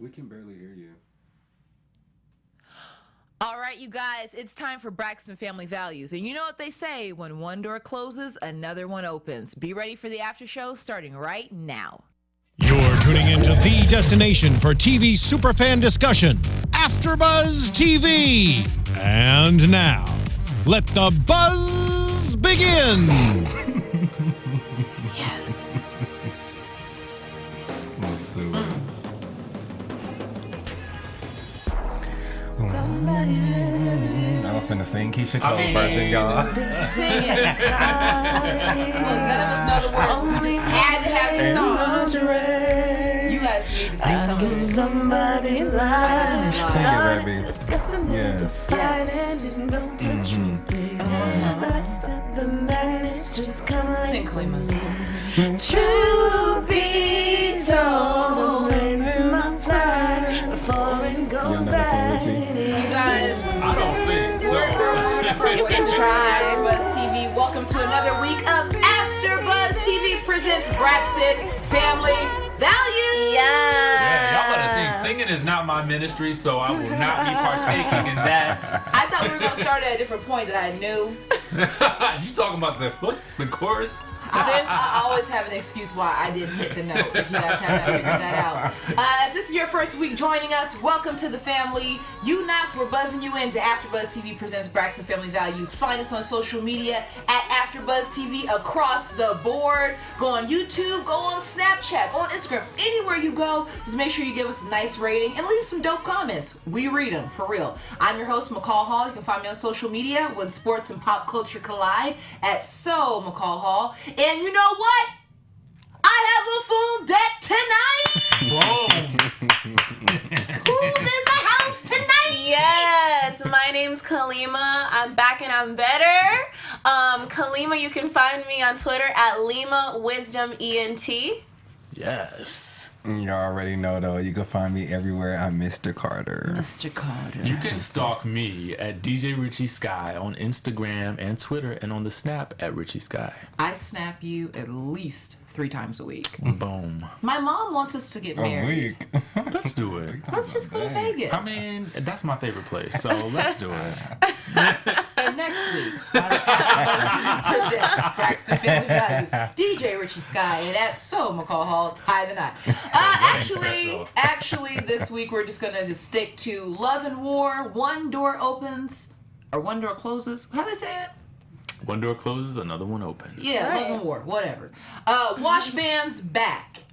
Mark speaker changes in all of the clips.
Speaker 1: We can barely hear you.
Speaker 2: All right, you guys, it's time for Braxton Family Values. And you know what they say, when one door closes, another one opens. Be ready for the after show starting right now.
Speaker 3: You're tuning into the destination for TV superfan discussion, AFTERBUZZ TV. And now, let the buzz begin.
Speaker 1: Let's do it. I was finna sing Keisha Cole version, y'all.
Speaker 2: Sing it. Look, none of us know the words. We just had to have this song. You guys need to sing something.
Speaker 4: Somebody lies.
Speaker 1: Sing it, baby. Yes.
Speaker 2: Sing, Kalima.
Speaker 4: Truth be told, before it
Speaker 1: You
Speaker 4: goes
Speaker 1: know this one, Richie?
Speaker 2: You guys,
Speaker 5: I don't sing, so.
Speaker 2: AfterBuzz TV. Welcome to another week of AfterBuzz TV presents Braxton Family Values.
Speaker 5: Yeah, y'all better sing. Singing is not my ministry, so I will not be partaking in that.
Speaker 2: I thought we were going to start at a different point that I knew.
Speaker 5: You talking about the chorus?
Speaker 2: I always have an excuse why I didn't hit the note, if you guys haven't figured that out. If this is your first week joining us, welcome to the family. You knocked, we're buzzing you into AfterBuzz TV presents Braxton Family Values. Find us on social media at AfterBuzz TV across the board. Go on YouTube, go on Snapchat, go on Instagram. Anywhere you go, just make sure you give us a nice rating and leave some dope comments. We read them, for real. I'm your host, McCall Hall. You can find me on social media when sports and pop culture collide at McCall Hall. And you know what? I have a full deck tonight. Who's in the house tonight?
Speaker 4: Yes, my name's Kalima. I'm back and I'm better. Kalima, you can find me on Twitter at Lima Wisdom ENT.
Speaker 5: Yes.
Speaker 1: You already know, though. You can find me everywhere. I'm Mr. Carter.
Speaker 2: Mr. Carter.
Speaker 5: You can stalk me at DJ Richie Skye on Instagram and Twitter, and on the Snap at Richie Skye.
Speaker 2: I snap you at least 3 times a week.
Speaker 5: Boom.
Speaker 2: My mom wants us to get
Speaker 1: A
Speaker 2: married.
Speaker 1: week.
Speaker 5: Let's do it.
Speaker 2: Let's just go to Vegas.
Speaker 5: I mean, that's my favorite place, so let's do it.
Speaker 2: And next week, on AfterBuzz TV presents Braxton Family Values, DJ Richie Skye, and at McCall Hall, tie the knot. Actually, this week we're just gonna stick to love and war. One door opens, or one door closes. How do they say it?
Speaker 5: One door closes, another one opens.
Speaker 2: Yeah,
Speaker 4: Right.
Speaker 2: love and war, whatever. Wasband's back.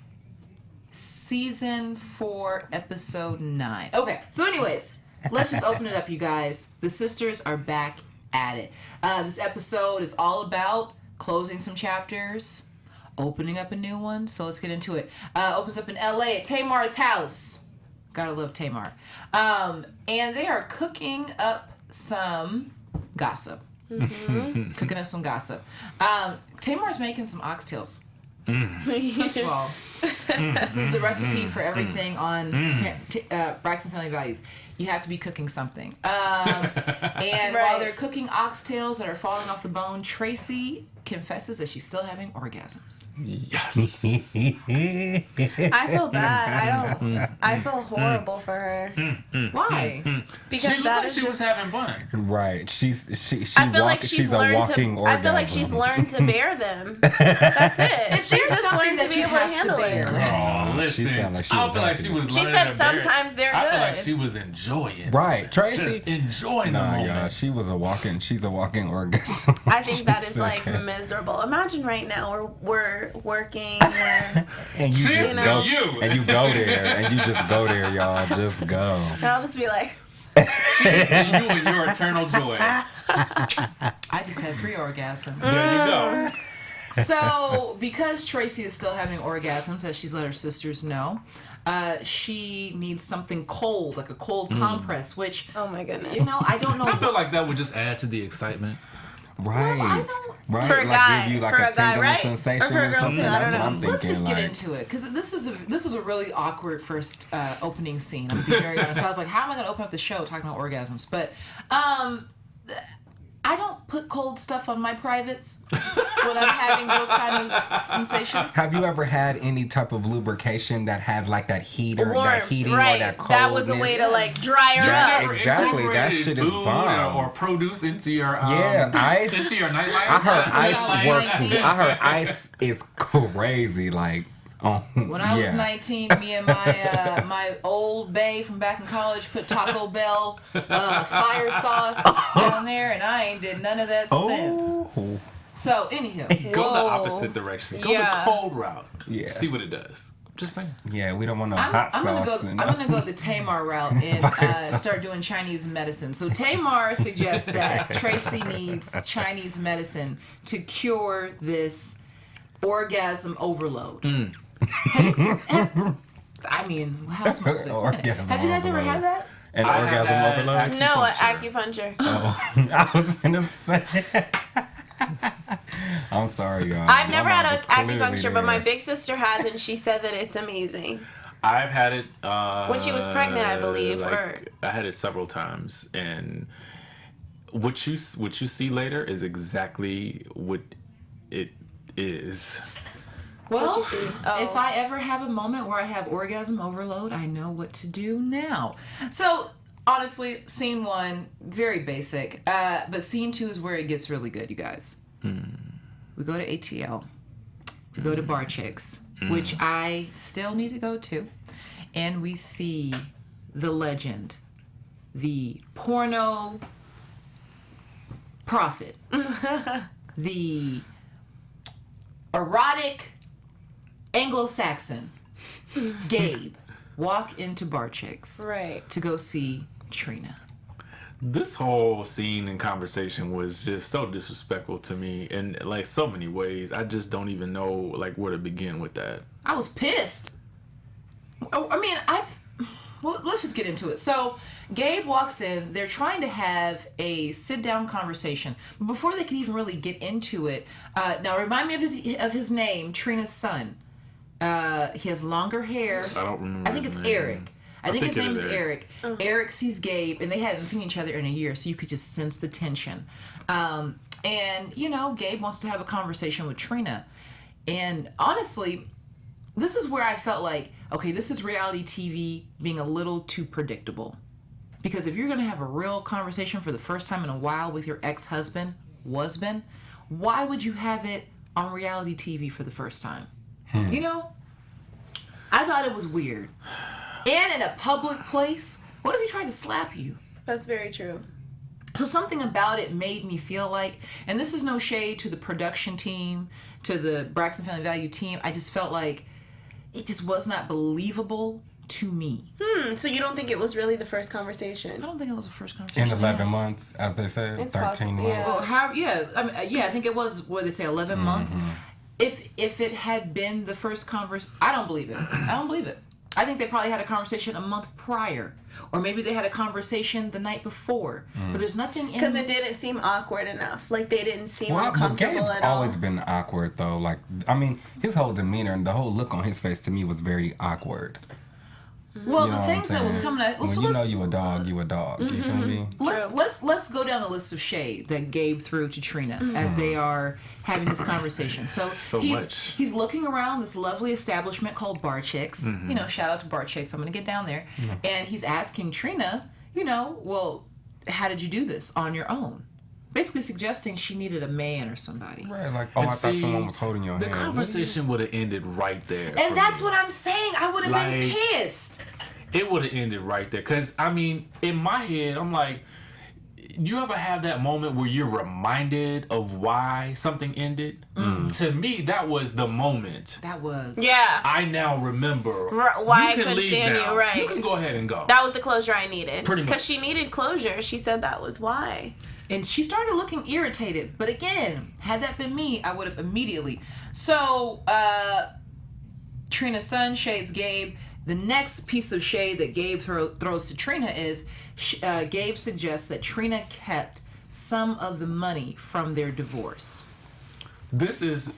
Speaker 2: Season 4, episode 9. Okay, so anyways, let's just open it up, you guys. The sisters are back at it. This episode is all about closing some chapters, opening up a new one, so let's get into it. Opens up in LA at Tamar's house. Gotta love Tamar. And they are cooking up some gossip. Mm-hmm. Cooking up some gossip. Tamar's making some oxtails. First of all, this is the recipe for everything on Braxton Family Values. You have to be cooking something. And while they're cooking oxtails that are falling off the bone, Tracy confesses that she's still having orgasms.
Speaker 5: Yes.
Speaker 4: I feel bad. I feel horrible for her.
Speaker 2: Why?
Speaker 4: Because
Speaker 5: She looked
Speaker 4: that
Speaker 5: like
Speaker 4: is
Speaker 5: she was
Speaker 4: just...
Speaker 5: having fun.
Speaker 1: Right. She
Speaker 4: I feel like
Speaker 1: she's a walking orgasm.
Speaker 4: I feel like she's learned to bear them. That's it. She's just
Speaker 2: something
Speaker 4: learned to
Speaker 2: that
Speaker 4: be
Speaker 2: you
Speaker 4: able to
Speaker 2: have to
Speaker 4: handle
Speaker 2: bear.
Speaker 4: it.
Speaker 5: Oh, listen.
Speaker 1: She sounded like she
Speaker 5: I
Speaker 1: was
Speaker 5: feel like
Speaker 1: happy.
Speaker 5: she was
Speaker 4: She
Speaker 5: learning
Speaker 4: said
Speaker 5: to bear it.
Speaker 4: sometimes they're
Speaker 5: I feel like
Speaker 4: good.
Speaker 5: she was enjoying.
Speaker 1: Right. Tracy.
Speaker 5: Just enjoying the
Speaker 1: Nah,
Speaker 5: moment.
Speaker 1: y'all. She's a walking orgasm.
Speaker 4: I think that is
Speaker 1: She's
Speaker 4: like
Speaker 1: okay.
Speaker 4: miserable. Imagine right now we're working.
Speaker 1: And you
Speaker 5: Cheers
Speaker 1: just
Speaker 5: to
Speaker 1: go.
Speaker 5: you.
Speaker 1: And you go there. And you just go there, y'all. Just go.
Speaker 4: And I'll just be like,
Speaker 5: Cheers to you and your eternal joy.
Speaker 2: I just had 3 orgasms.
Speaker 5: There you go.
Speaker 2: So, because Tracy is still having orgasms, as she's let her sisters know, she needs something cold, like a cold compress, which,
Speaker 4: oh my goodness.
Speaker 2: you know, I don't know.
Speaker 5: I feel like that would just add to the excitement.
Speaker 1: Right.
Speaker 2: Well, I don't-
Speaker 1: Right.
Speaker 4: For a guy.
Speaker 1: Give you like
Speaker 4: For
Speaker 1: a
Speaker 4: a guy,
Speaker 1: tingling
Speaker 4: right?
Speaker 1: sensation
Speaker 4: Or for a girl
Speaker 1: something.
Speaker 4: too, I
Speaker 1: That's
Speaker 4: don't
Speaker 1: what I'm
Speaker 4: know.
Speaker 1: thinking.
Speaker 2: Let's just get
Speaker 1: like,
Speaker 2: into it, because this is a really awkward first opening scene. I'm gonna be very honest. I was like, how am I gonna open up the show talking about orgasms? But I don't put cold stuff on my privates when I'm having those kind of sensations.
Speaker 1: Have you ever had any type of lubrication that has like that heater,
Speaker 4: Warm,
Speaker 1: that heating,
Speaker 4: right.
Speaker 1: or that coldness?
Speaker 4: That was a way to like dry her
Speaker 1: Yeah,
Speaker 4: up.
Speaker 1: exactly. That shit is
Speaker 5: food
Speaker 1: bomb.
Speaker 5: or produce into your
Speaker 1: ice.
Speaker 5: into your nightlife.
Speaker 1: I heard
Speaker 2: That's
Speaker 1: ice
Speaker 2: what I was
Speaker 1: works.
Speaker 2: 19.
Speaker 1: I heard ice is crazy. Like,
Speaker 2: When I was 19, me and my my old bae from back in college put Taco Bell fire sauce down there, and I ain't did none of that since.
Speaker 1: Oh,
Speaker 2: So, anyhow.
Speaker 5: Go the
Speaker 4: Whoa.
Speaker 5: opposite direction. Go
Speaker 4: Yeah.
Speaker 5: the cold route.
Speaker 1: Yeah.
Speaker 5: See what it does. Just saying.
Speaker 1: yeah, we don't want no hot
Speaker 2: I'm gonna
Speaker 1: sauce.
Speaker 2: go.
Speaker 1: and-
Speaker 2: I'm gonna go the Tamar route and start doing Chinese medicine. So Tamar suggests that Tracy needs Chinese medicine to cure this orgasm overload. I mean, how else am I supposed to explain it?
Speaker 1: Orgasm
Speaker 2: Have you guys ever
Speaker 1: overload.
Speaker 2: had that?
Speaker 1: An
Speaker 5: I
Speaker 1: orgasm
Speaker 5: had
Speaker 1: overload?
Speaker 4: No,
Speaker 5: Acupuncture.
Speaker 4: acupuncture.
Speaker 1: I was gonna say. I'm sorry, y'all.
Speaker 4: I've never
Speaker 1: My
Speaker 4: had
Speaker 1: mom
Speaker 4: a
Speaker 1: was clearly
Speaker 4: acupuncture, but my
Speaker 1: there.
Speaker 4: big sister has, and she said that it's amazing.
Speaker 5: I've had it
Speaker 4: When she was pregnant, I believe, or-
Speaker 5: I had it several times, and what you see later is exactly what it is.
Speaker 2: Well,
Speaker 4: What'd you see? Oh.
Speaker 2: if I ever have a moment where I have orgasm overload, I know what to do now. So, honestly, scene 1, very basic. But scene 2 is where it gets really good, you guys. We go to ATL. We go to Bar Chicks, which I still need to go to. And we see the legend, the porno prophet, the erotic Anglo-Saxon Gabe walk into Bar Chicks
Speaker 4: Right.
Speaker 2: to go see Trina.
Speaker 5: This whole scene and conversation was just so disrespectful to me in like so many ways. I just don't even know like where to begin with that.
Speaker 2: I was pissed. I mean, well, let's just get into it. So, Gabe walks in. They're trying to have a sit-down conversation. But before they can even really get into it, now remind me of his name, Trina's son. He has longer hair.
Speaker 5: I don't remember.
Speaker 2: I think
Speaker 5: his
Speaker 2: it's
Speaker 5: name.
Speaker 2: Eric. I think his
Speaker 5: it
Speaker 2: name
Speaker 5: is
Speaker 2: is Eric. Eric sees Gabe, and they hadn't seen each other in a year, so you could just sense the tension. And, you know, Gabe wants to have a conversation with Trina. And honestly, this is where I felt like, okay, this is reality TV being a little too predictable. Because if you're going to have a real conversation for the first time in a while with your ex-husband, Wasband, why would you have it on reality TV for the first time? You know? I thought it was weird. And in a public place, what if he tried to slap you?
Speaker 4: That's very true.
Speaker 2: So something about it made me feel like, and this is no shade to the production team, to the Braxton Family Value team, I just felt like it just was not believable to me.
Speaker 4: So you don't think it was really the first
Speaker 2: I
Speaker 4: conversation?
Speaker 2: don't think it was the first conversation.
Speaker 1: In 11 months, as they said,
Speaker 4: It's
Speaker 1: 13
Speaker 4: possible,
Speaker 1: months.
Speaker 4: yeah.
Speaker 2: Well, I think it was, what they say, 11 months. If it had been the first conversation, I don't believe it. I don't believe it. I think they probably had a conversation a month prior. Or maybe they had a conversation the night before. But there's nothing in...
Speaker 4: Because it didn't seem awkward enough. Like, they didn't seem
Speaker 1: Well, but
Speaker 4: uncomfortable
Speaker 1: Gabe's
Speaker 4: at all.
Speaker 1: always been awkward, though. Like, I mean, his whole demeanor and the whole look on his face to me was very awkward.
Speaker 2: Well,
Speaker 1: You know
Speaker 2: the
Speaker 1: what
Speaker 2: things
Speaker 1: I'm
Speaker 2: that was
Speaker 1: saying?
Speaker 2: coming out... Well,
Speaker 1: When
Speaker 2: so
Speaker 1: you know
Speaker 2: let's-
Speaker 1: you a dog, you a dog. You feel me?
Speaker 2: Let's go down the list of shade that Gabe threw to Trina as they are having this conversation. So
Speaker 5: much.
Speaker 2: he's looking around this lovely establishment called Bar Chicks. You know, shout out to Bar Chicks. I'm gonna get down there, and he's asking Trina, you know, well, how did you do this on your own? Basically suggesting she needed a man or somebody.
Speaker 1: Right, like, oh, I thought someone was holding your
Speaker 5: The
Speaker 1: hand.
Speaker 5: conversation would have ended right there.
Speaker 2: And
Speaker 5: for
Speaker 2: that's
Speaker 5: me.
Speaker 2: what I'm saying. I would have been
Speaker 5: Like-
Speaker 2: pissed.
Speaker 5: It would have ended right there. Because, I mean, in my head, I'm like, you ever have that moment where you're reminded of why something ended? To me, that was the moment.
Speaker 2: That was.
Speaker 4: Yeah.
Speaker 5: I now remember
Speaker 4: Why
Speaker 5: you
Speaker 4: I
Speaker 5: can
Speaker 4: couldn't
Speaker 5: leave
Speaker 4: stand
Speaker 5: now.
Speaker 4: you, right.
Speaker 5: You can go ahead and go.
Speaker 4: That was the closure I needed.
Speaker 5: Pretty much.
Speaker 4: Because she needed closure. She said that was why.
Speaker 2: And she started looking irritated. But again, had that been me, I would have immediately. So, Trina's son shades Gabe. The next piece of shade that Gabe throws to Trina is Gabe suggests that Trina kept some of the money from their divorce.
Speaker 5: This is...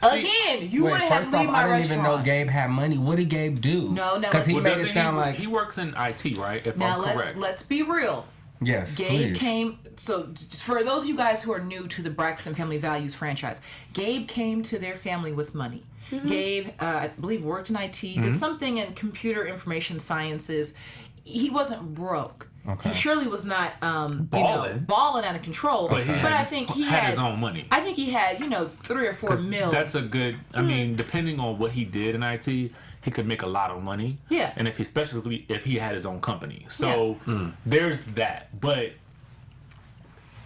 Speaker 2: Again, you would
Speaker 1: Wait,
Speaker 2: have had
Speaker 1: first
Speaker 2: to
Speaker 1: off,
Speaker 2: leave my
Speaker 1: I didn't
Speaker 2: restaurant.
Speaker 1: even know Gabe had money. What did Gabe do?
Speaker 2: No,
Speaker 1: Because he
Speaker 5: Well,
Speaker 1: made
Speaker 5: doesn't
Speaker 1: it sound like...
Speaker 5: He works in IT, right? If
Speaker 2: Now
Speaker 5: I'm correct.
Speaker 2: let's be real.
Speaker 1: Yes,
Speaker 2: Gabe
Speaker 1: please.
Speaker 2: came. So for those of you guys who are new to the Braxton Family Values franchise, Gabe came to their family with money. Gabe, I believe, worked in IT, did something in computer information sciences. He wasn't broke.
Speaker 1: Okay.
Speaker 2: He surely was not
Speaker 5: Balling.
Speaker 2: balling out of control.
Speaker 5: But
Speaker 2: I think he
Speaker 5: had
Speaker 2: had
Speaker 5: his own money.
Speaker 2: I think he had 3 or 4 mil.
Speaker 5: That's a good. I mean, depending on what he did in IT, he could make a lot of money.
Speaker 2: Yeah.
Speaker 5: And especially if he had his own company. So there's that. But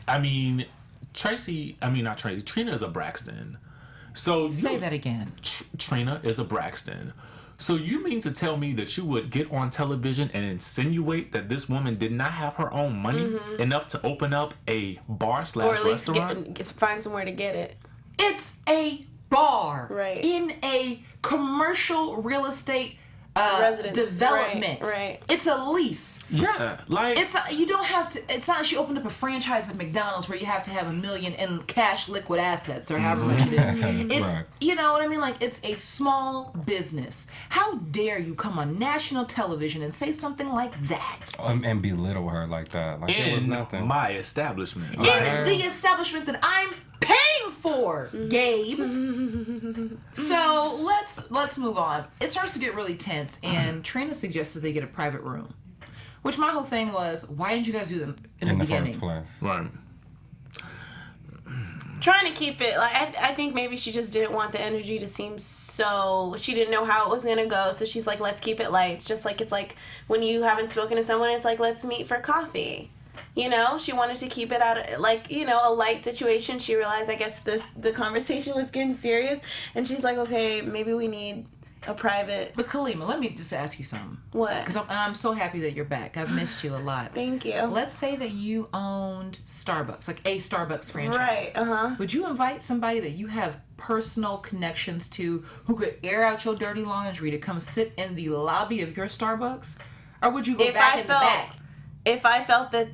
Speaker 5: I mean, Trina is a Braxton. So
Speaker 2: Say that again.
Speaker 5: Trina is a Braxton. So you mean to tell me that you would get on television and insinuate that this woman did not have her own money enough to open up a bar /
Speaker 4: Or at least
Speaker 5: restaurant?
Speaker 4: find somewhere to get it.
Speaker 2: It's a bar
Speaker 4: in
Speaker 2: a commercial real estate
Speaker 4: Residence.
Speaker 2: development.
Speaker 4: Right.
Speaker 2: It's a lease.
Speaker 5: Yeah, like
Speaker 2: It's not, you don't have to. It's not. She opened up a franchise at McDonald's where you have to have $1 million in cash, liquid assets, or however much it is. It's
Speaker 1: Right.
Speaker 2: you know what I mean. Like it's a small business. How dare you come on national television and say something like that?
Speaker 1: And belittle her like that. Like it was
Speaker 5: in
Speaker 1: nothing.
Speaker 5: my establishment.
Speaker 2: In the establishment that I'm paying for, Gabe. So let's move on. It starts to get really tense, and Trina suggests that they get a private room. Which my whole thing was, why didn't you guys do them in the beginning?
Speaker 1: first place.
Speaker 5: Right.
Speaker 4: Trying to keep it like I think maybe she just didn't want the energy to seem so. She didn't know how it was gonna go, so she's like, let's keep it light. It's like when you haven't spoken to someone, it's like, let's meet for coffee. She wanted to keep it out of, a light situation. She realized, I guess, the conversation was getting serious, and she's like, okay, maybe we need a private.
Speaker 2: But Kalima, let me just ask you something.
Speaker 4: What?
Speaker 2: Because I'm so happy that you're back. I've missed you a lot.
Speaker 4: Thank you.
Speaker 2: Let's say that you owned Starbucks, like a Starbucks franchise.
Speaker 4: Right, uh-huh.
Speaker 2: Would you invite somebody that you have personal connections to who could air out your dirty laundry to come sit in the lobby of your Starbucks? Or would you go back in the back?
Speaker 4: If I felt that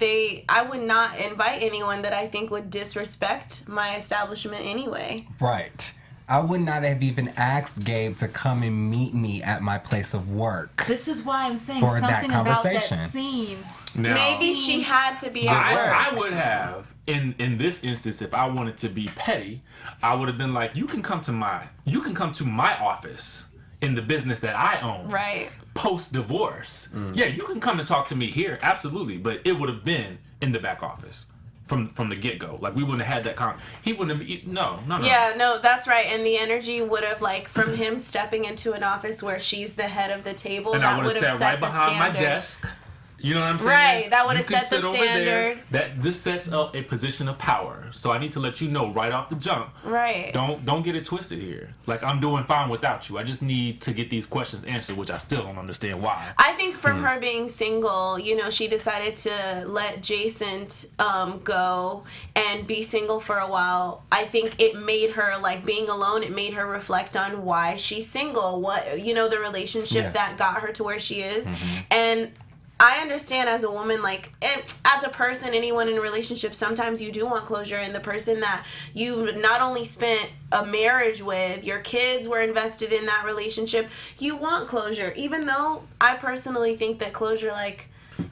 Speaker 4: I would not invite anyone that I think would disrespect my establishment anyway.
Speaker 1: Right. I would not have even asked Gabe to come and meet me at my place of work.
Speaker 2: This is why I'm saying
Speaker 1: For that
Speaker 2: something about that
Speaker 1: conversation.
Speaker 2: scene.
Speaker 5: Now,
Speaker 4: Maybe she had to be at work.
Speaker 5: I would have in this instance, if I wanted to be petty, I would have been like, you can come to my office in the business that I own.
Speaker 4: Right.
Speaker 5: Post divorce. Yeah, you can come and talk to me here, absolutely, but it would have been in the back office from the get go. Like we wouldn't have had that he wouldn't have no.
Speaker 4: Yeah, no, that's right. And the energy would have from him stepping into an office where she's the head of the table,
Speaker 5: And
Speaker 4: that
Speaker 5: I would
Speaker 4: would
Speaker 5: have
Speaker 4: have
Speaker 5: sat right
Speaker 4: set the
Speaker 5: behind my
Speaker 4: standard.
Speaker 5: desk. You know what I'm saying?
Speaker 4: Right, that would have
Speaker 5: You can
Speaker 4: set the
Speaker 5: sit over there.
Speaker 4: standard.
Speaker 5: This sets up a position of power. So I need to let you know right off the jump.
Speaker 4: Right.
Speaker 5: Don't get it twisted here. Like I'm doing fine without you. I just need to get these questions answered, which I still don't understand why.
Speaker 4: I think from her being single, she decided to let Jason go and be single for a while. I think it made her, being alone, it made her reflect on why she's single. What, the relationship that got her to where she is. And I understand as a woman, as a person, anyone in a relationship, sometimes you do want closure, and the person that you not only spent a marriage with, your kids were invested in that relationship, you want closure, even though I personally think that closure,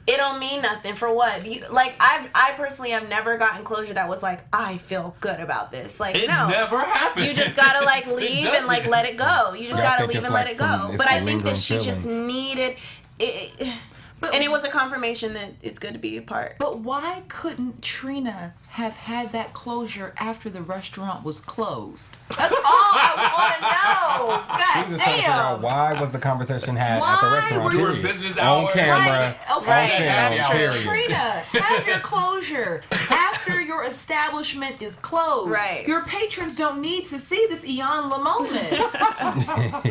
Speaker 4: it don't mean nothing. For what? I personally have never gotten closure that was I feel good about this.
Speaker 5: It
Speaker 4: no.
Speaker 5: never happened.
Speaker 4: You just gotta leave and
Speaker 5: doesn't.
Speaker 4: let it go. You just
Speaker 1: Yeah, I
Speaker 4: gotta
Speaker 1: think
Speaker 4: leave
Speaker 1: it's
Speaker 4: and
Speaker 1: like
Speaker 4: let it
Speaker 1: some-
Speaker 4: go.
Speaker 1: it's
Speaker 4: But I
Speaker 1: the
Speaker 4: think that
Speaker 1: lingering
Speaker 4: she just
Speaker 1: feelings.
Speaker 4: needed it. And it was a confirmation that it's good to be apart.
Speaker 2: But why couldn't Trina have had that closure after the restaurant was closed? That's all I want to know.
Speaker 1: We
Speaker 2: God
Speaker 1: just trying to figure out
Speaker 2: damn.
Speaker 1: why was the conversation had
Speaker 2: Why
Speaker 1: at the restaurant.
Speaker 2: were
Speaker 5: you-
Speaker 1: period.
Speaker 5: We were business
Speaker 1: on
Speaker 5: hours.
Speaker 1: camera.
Speaker 2: Right, okay,
Speaker 1: on film,
Speaker 4: that's true.
Speaker 1: period.
Speaker 2: Trina, have your closure after your establishment is closed.
Speaker 4: Right.
Speaker 2: Your patrons don't need to see this Eon moment.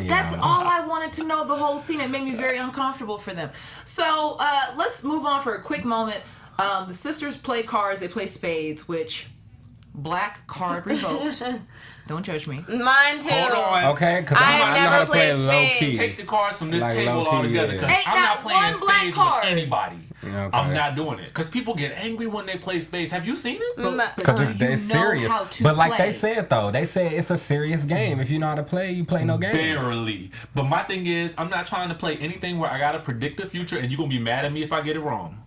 Speaker 2: That's
Speaker 1: Yeah.
Speaker 2: all I wanted to know the whole scene. It made me very uncomfortable for them. So let's move on for a quick moment. The sisters play cards. They play spades, which black card revoked. Don't judge me.
Speaker 4: Mine too.
Speaker 5: Hold on.
Speaker 1: Okay, because
Speaker 4: I
Speaker 1: I know how to play
Speaker 4: never
Speaker 1: low
Speaker 4: played
Speaker 1: key.
Speaker 5: Take the cards from this
Speaker 1: Like
Speaker 5: table
Speaker 1: low-key,
Speaker 5: altogether.
Speaker 1: yeah.
Speaker 5: Because
Speaker 2: Ain't
Speaker 5: I'm
Speaker 2: not
Speaker 5: not playing
Speaker 2: one black
Speaker 5: spades
Speaker 2: card.
Speaker 5: with anybody.
Speaker 1: Okay.
Speaker 5: I'm not doing it. Because people get angry when they play spades. Have you seen it?
Speaker 1: Because
Speaker 2: you
Speaker 1: they're
Speaker 2: know
Speaker 1: serious.
Speaker 2: how to
Speaker 1: But like
Speaker 2: play.
Speaker 1: they said though, they said it's a serious game. If you know how to play, you play no games.
Speaker 5: Barely. But my thing is, I'm not trying to play anything where I gotta predict the future and you're gonna be mad at me if I get it wrong.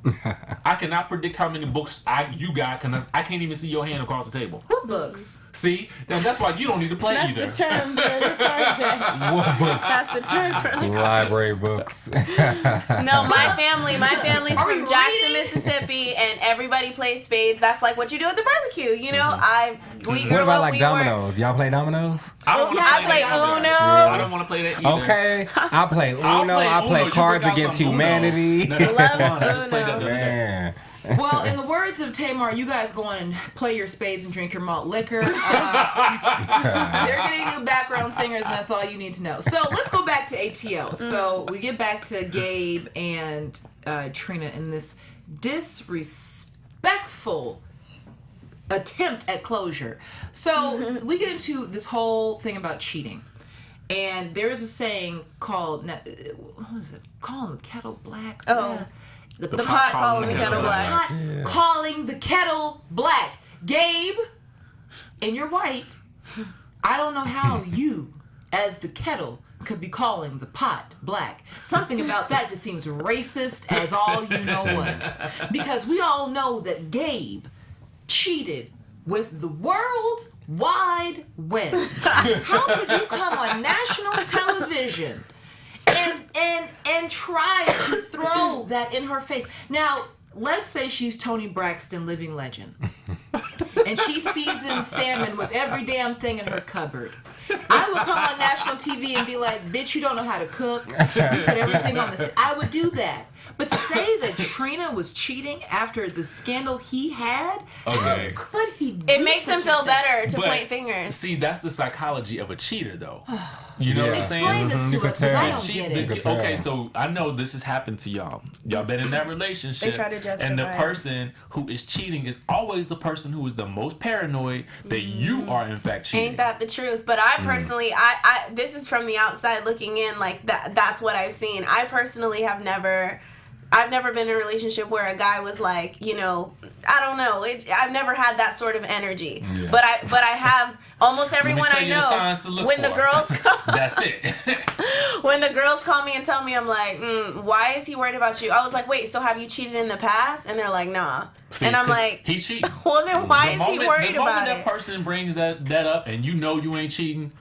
Speaker 5: I cannot predict how many books you got because I can't even see your hand across the table.
Speaker 2: What books?
Speaker 5: See? Now, that's why you don't need to play
Speaker 4: That's
Speaker 5: either.
Speaker 4: the term for the card deck.
Speaker 1: What books?
Speaker 4: That's the term for the card.
Speaker 1: Library books.
Speaker 4: No, my family's
Speaker 2: Are we
Speaker 4: from Jackson,
Speaker 2: reading?
Speaker 4: Mississippi, and everybody plays spades. That's like what you do at the barbecue. You know, we grew
Speaker 1: What about
Speaker 4: up.
Speaker 1: like
Speaker 4: we
Speaker 1: dominoes? Y'all play dominoes?
Speaker 5: I don't wanna
Speaker 4: I play
Speaker 5: that either.
Speaker 4: Uno.
Speaker 5: I don't want to play that either.
Speaker 1: Okay, I play Uno.
Speaker 5: I'll
Speaker 1: I play
Speaker 5: You
Speaker 1: Cards
Speaker 5: break out
Speaker 1: Against
Speaker 5: some Uno.
Speaker 1: Humanity.
Speaker 5: No, that's
Speaker 4: Love
Speaker 5: fun. I just played that the other day.
Speaker 1: Man.
Speaker 2: Well, in the words of Tamar, you guys go on and play your spades and drink your malt liquor. They're getting new background singers, and that's all you need to know. So let's go back to ATL. So we get back to Gabe and Trina in this disrespectful attempt at closure. So we get into this whole thing about cheating. And there is a saying called, what is it? Calling the kettle black.
Speaker 4: Oh.
Speaker 2: The
Speaker 4: pot calling the kettle black.
Speaker 2: Pot calling the kettle black. Gabe, and you're white. I don't know how you, as the kettle, could be calling the pot black. Something about that just seems racist as all you know what. Because we all know that Gabe cheated with the World Wide Web. How could you come on national television and try to throw that in her face? Now, let's say she's Toni Braxton, living legend, and she seasons salmon with every damn thing in her cupboard. I would come on national TV and be like, bitch, you don't know how to cook. You put everything on the... I would do that. But to say that Trina was cheating after the scandal he had,
Speaker 5: Okay.
Speaker 2: how could he do
Speaker 4: It makes him
Speaker 2: such a
Speaker 4: feel
Speaker 2: thing?
Speaker 4: better to
Speaker 5: But,
Speaker 4: point fingers.
Speaker 5: See, that's the psychology of a cheater, though. You know what I'm saying?
Speaker 2: Explain this
Speaker 1: You
Speaker 2: to
Speaker 1: could
Speaker 2: us, because I
Speaker 1: tell.
Speaker 2: don't
Speaker 5: She-
Speaker 2: get
Speaker 5: the-
Speaker 2: it.
Speaker 1: could tell.
Speaker 5: okay, so I know this has happened to y'all. Y'all been in that relationship.
Speaker 4: They try to justify
Speaker 5: and the
Speaker 4: it.
Speaker 5: person who is cheating is always the person who is the most paranoid that you are in fact cheating.
Speaker 4: Ain't that the truth? But I personally, I this is from the outside looking in, like that's what I've seen. I personally have I've never been in a relationship where a guy was like, you know, I don't know. I've never had that sort of energy.
Speaker 1: Yeah.
Speaker 4: But I have almost everyone
Speaker 5: tell
Speaker 4: I
Speaker 5: you the signs to
Speaker 4: know.
Speaker 5: look
Speaker 4: When the
Speaker 5: for.
Speaker 4: girls
Speaker 5: That's it.
Speaker 4: when the girls call me and tell me, I'm like, why is he worried about you? I was like, wait, so have you cheated in the past? And they're like, nah.
Speaker 5: See,
Speaker 4: and I'm
Speaker 5: 'cause
Speaker 4: like,
Speaker 5: he cheating.
Speaker 4: well, then why
Speaker 5: The
Speaker 4: is he worried
Speaker 5: the moment
Speaker 4: about
Speaker 5: that
Speaker 4: it?
Speaker 5: person brings that up and you know you ain't cheating,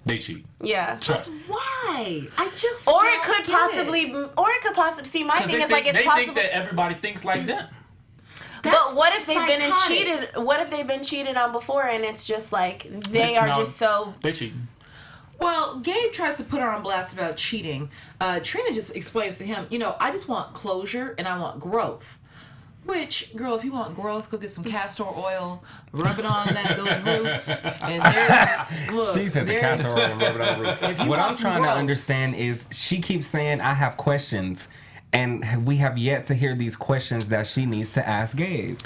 Speaker 5: they cheat.
Speaker 4: Yeah.
Speaker 5: Trust.
Speaker 2: Why? I just
Speaker 4: Or
Speaker 2: don't
Speaker 4: it could
Speaker 2: get
Speaker 4: possibly, see, my
Speaker 5: 'Cause
Speaker 4: thing
Speaker 5: they
Speaker 4: is like, it's
Speaker 5: think
Speaker 4: possible.
Speaker 5: that everybody thinks like them.
Speaker 2: That's
Speaker 4: But what if they've been
Speaker 2: psychotic.
Speaker 4: cheated? What if they've been cheated on before, and it's just like they are
Speaker 5: No,
Speaker 4: just so.
Speaker 5: They cheating.
Speaker 2: Well, Gabe tries to put her on blast about cheating. Trina just explains to him, you know, I just want closure and I want growth. Which, girl, if you want growth, go get some castor oil, rub it on those roots, and look.
Speaker 1: She said the
Speaker 2: there's-
Speaker 1: castle and rub it over.
Speaker 2: If you
Speaker 1: What
Speaker 2: want
Speaker 1: I'm
Speaker 2: some
Speaker 1: trying to
Speaker 2: growth-
Speaker 1: understand is she keeps saying I have questions, and we have yet to hear these questions that she needs to ask Gabe.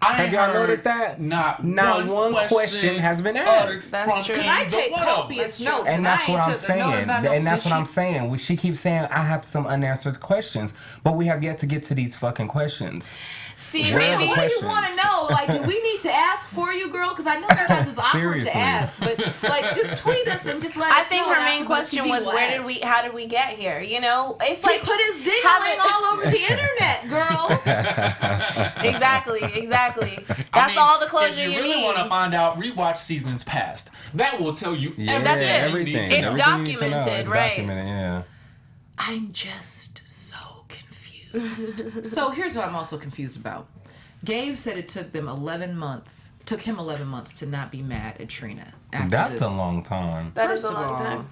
Speaker 1: Have y'all noticed that?
Speaker 5: Not
Speaker 1: one question has been
Speaker 5: uttered
Speaker 1: asked.
Speaker 4: That's
Speaker 5: from
Speaker 4: true. 'Cause
Speaker 2: I
Speaker 5: either
Speaker 2: take
Speaker 5: one of them.
Speaker 2: copious notes,
Speaker 1: And that's
Speaker 2: I
Speaker 1: what
Speaker 2: ain't
Speaker 1: I'm
Speaker 2: took a note
Speaker 1: saying.
Speaker 2: about no-
Speaker 1: And that's
Speaker 2: did
Speaker 1: what I'm
Speaker 2: she-
Speaker 1: saying. She keeps saying I have some unanswered questions, but we have yet to get to these fucking questions.
Speaker 4: See,
Speaker 1: Where are the
Speaker 4: maybe.
Speaker 2: What do you
Speaker 1: questions?
Speaker 2: want to know? Like, do we need to ask for you, girl? Because I know sometimes it's awkward
Speaker 1: Seriously.
Speaker 2: to ask, but like, just tweet us and just let us know.
Speaker 4: I think her main
Speaker 2: AfterBuzz
Speaker 4: question
Speaker 2: TV
Speaker 4: was,
Speaker 2: will
Speaker 4: where
Speaker 2: ask.
Speaker 4: did we? How did we get here? You know, it's
Speaker 2: He
Speaker 4: like
Speaker 2: put his
Speaker 4: have
Speaker 2: ding-a-ling
Speaker 4: it-
Speaker 2: all over the internet, girl.
Speaker 4: Exactly.
Speaker 5: I
Speaker 4: That's
Speaker 5: mean,
Speaker 4: all the closure
Speaker 5: if you
Speaker 4: you
Speaker 5: really
Speaker 4: need.
Speaker 5: want to find out, rewatch seasons past. That will tell you
Speaker 1: Yeah,
Speaker 5: everything.
Speaker 4: That's it.
Speaker 1: everything.
Speaker 4: It's
Speaker 1: Everything you need to know.
Speaker 4: documented,
Speaker 1: It's
Speaker 4: right.
Speaker 1: documented, yeah.
Speaker 2: I'm just so confused. So here's what I'm also confused about. Gabe said it took him 11 months to not be mad at Trina. After
Speaker 1: That's
Speaker 2: this.
Speaker 1: a long time.
Speaker 4: That is
Speaker 2: First
Speaker 4: a
Speaker 2: of
Speaker 4: long
Speaker 2: all,
Speaker 4: time.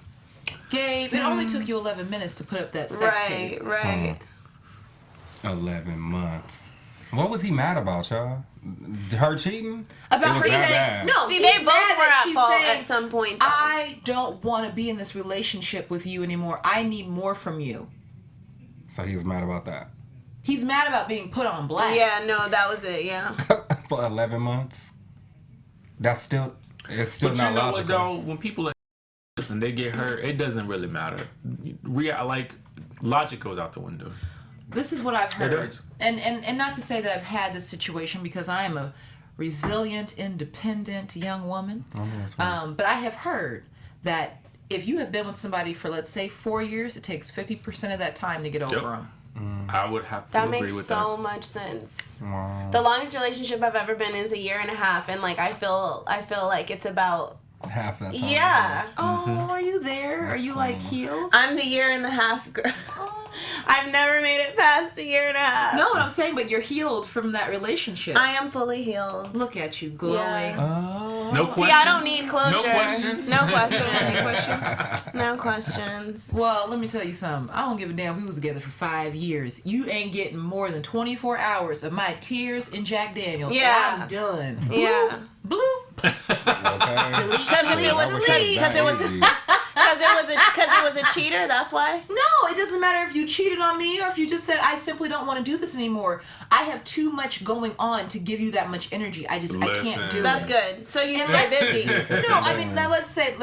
Speaker 2: Gabe, it only took you 11 minutes to put up that sex tape.
Speaker 4: Right.
Speaker 1: 11 months. What was he mad about, y'all? Her cheating?
Speaker 2: About
Speaker 1: It
Speaker 2: her
Speaker 1: was that
Speaker 2: saying,
Speaker 1: bad.
Speaker 2: no,
Speaker 4: See,
Speaker 2: he's
Speaker 4: they both
Speaker 2: mad
Speaker 4: were
Speaker 2: that
Speaker 4: at
Speaker 2: she's
Speaker 4: fault
Speaker 2: saying,
Speaker 4: at some point. Though.
Speaker 2: I don't want to be in this relationship with you anymore. I need more from you.
Speaker 1: So he was mad about that.
Speaker 2: He's mad about being put on blast.
Speaker 4: Yeah, no, that was it. Yeah.
Speaker 1: For 11 months? That's still... It's still
Speaker 5: but
Speaker 1: not
Speaker 5: you know
Speaker 1: logical.
Speaker 5: what though? When people are and they get hurt, it doesn't really matter. Like logic goes out the window.
Speaker 2: This is what I've
Speaker 5: It
Speaker 2: heard,
Speaker 5: does.
Speaker 2: and not to say that I've had this situation because I am a resilient, independent young woman. But I have heard that if you have been with somebody for, let's say, 4 years, it takes 50% of that time to get over them.
Speaker 5: I would have to
Speaker 4: That
Speaker 5: agree
Speaker 4: makes
Speaker 5: with
Speaker 4: so much sense. The longest relationship I've ever been is 1.5 years, and like I feel like it's about
Speaker 1: half that time.
Speaker 4: yeah.
Speaker 2: Oh, are you there? Are you like healed?
Speaker 4: I'm the 1.5 year girl. I've never made it past 1.5 years.
Speaker 2: No, what I'm saying, but you're healed from that relationship.
Speaker 4: I am fully healed.
Speaker 2: Look at you glowing.
Speaker 4: Yeah.
Speaker 5: No questions.
Speaker 4: See, I don't need closure.
Speaker 5: No questions.
Speaker 4: No questions.
Speaker 2: Any questions?
Speaker 4: No questions.
Speaker 2: Well, let me tell you something. I don't give a damn. We was together for 5 years. You ain't getting more than 24 hours of my tears and Jack Daniels.
Speaker 4: Yeah.
Speaker 2: I'm done.
Speaker 4: Yeah.
Speaker 2: Bloop.
Speaker 4: Because it was a cheater. That's why.
Speaker 2: No, it doesn't matter if you cheated on me or if you just said I simply don't want to do this anymore. I have too much going on to give you that much energy. I can't do
Speaker 4: That's
Speaker 2: it.
Speaker 4: good. So you
Speaker 2: And
Speaker 4: stay busy.
Speaker 2: No, I mean, now let's say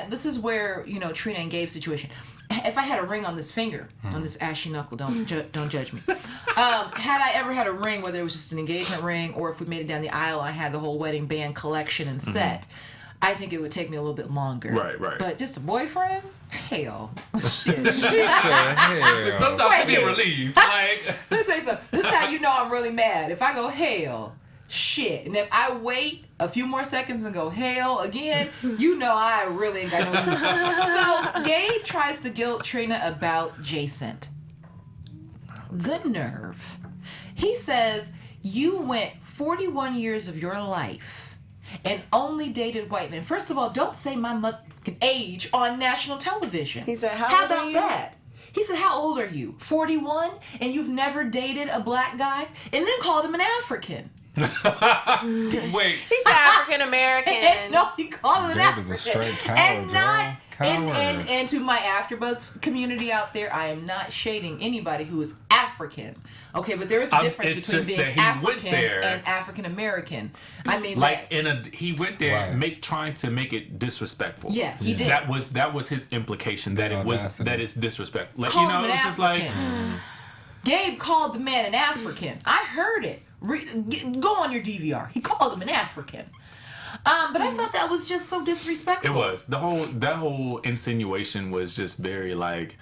Speaker 2: this is where, Trina and Gabe situation. If I had a ring on this finger, on this ashy knuckle, don't judge me. Had I ever had a ring, whether it was just an engagement ring or if we made it down the aisle, I had the whole wedding band collection and set. I think it would take me a little bit longer.
Speaker 5: Right.
Speaker 2: But just a boyfriend? Hell. Shit.
Speaker 5: Sometimes I get relieved. Like,
Speaker 2: Let me tell you something. This is how you know I'm really mad. If I go, hell, shit. And if I wait a few more seconds and go, hell, again, you know I really ain't got no use. So Gabe tries to guilt Trina about Jason. The nerve. He says, you went 41 years of your life and only dated white men. First of all, don't say my age on national television.
Speaker 4: He said, how
Speaker 2: How
Speaker 4: old are
Speaker 2: about
Speaker 4: you?
Speaker 2: that? He said, how old are you? 41? And you've never dated a black guy? And then called him an African.
Speaker 5: wait.
Speaker 4: He's African American.
Speaker 2: No, he called him an
Speaker 1: Gabe is
Speaker 2: African.
Speaker 1: a straight coward,
Speaker 2: and not
Speaker 1: y'all. Coward.
Speaker 2: and to my AfterBuzz community out there, I am not shading anybody who is African. Okay, but there is a difference
Speaker 5: it's
Speaker 2: between
Speaker 5: just
Speaker 2: being
Speaker 5: that he went
Speaker 2: African
Speaker 5: there.
Speaker 2: and African American. I mean,
Speaker 5: Like he went there
Speaker 1: Right.
Speaker 5: trying to make it disrespectful.
Speaker 2: Yeah, he did.
Speaker 5: That was his implication that it was
Speaker 1: audacity.
Speaker 5: that it's disrespectful. Like
Speaker 2: Called him an
Speaker 5: it's just like
Speaker 2: African. Gabe called the man an African. I heard it. Go on your DVR. He called him an African. But I thought that was just so disrespectful.
Speaker 5: it was. That whole insinuation was just very like,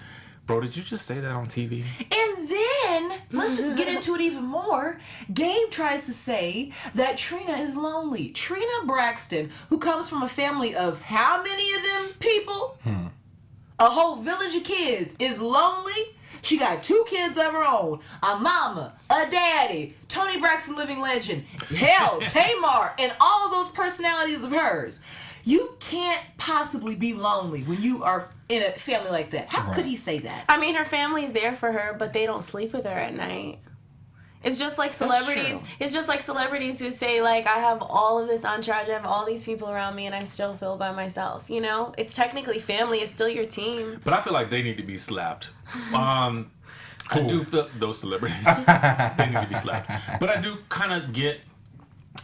Speaker 5: bro, did you just say that on TV?
Speaker 2: And then, let's just get into it even more. Gabe tries to say that Trina is lonely. Trina Braxton, who comes from a family of how many of them people? A whole village of kids, is lonely. She got 2 kids of her own. A mama, a daddy, Toni Braxton, living legend, hell, Tamar, and all of those personalities of hers. You can't possibly be lonely when you are in a family like that. How could he say that?
Speaker 4: I mean, her family's there for her, but they don't sleep with her at night. It's just like celebrities.
Speaker 2: true.
Speaker 4: It's just like celebrities who say, like, I have all of this entourage, I have all these people around me, and I still feel by myself. You know, it's technically family. It's still your team.
Speaker 5: But I feel like they need to be slapped. I do feel those celebrities they need to be slapped. But I do kind of get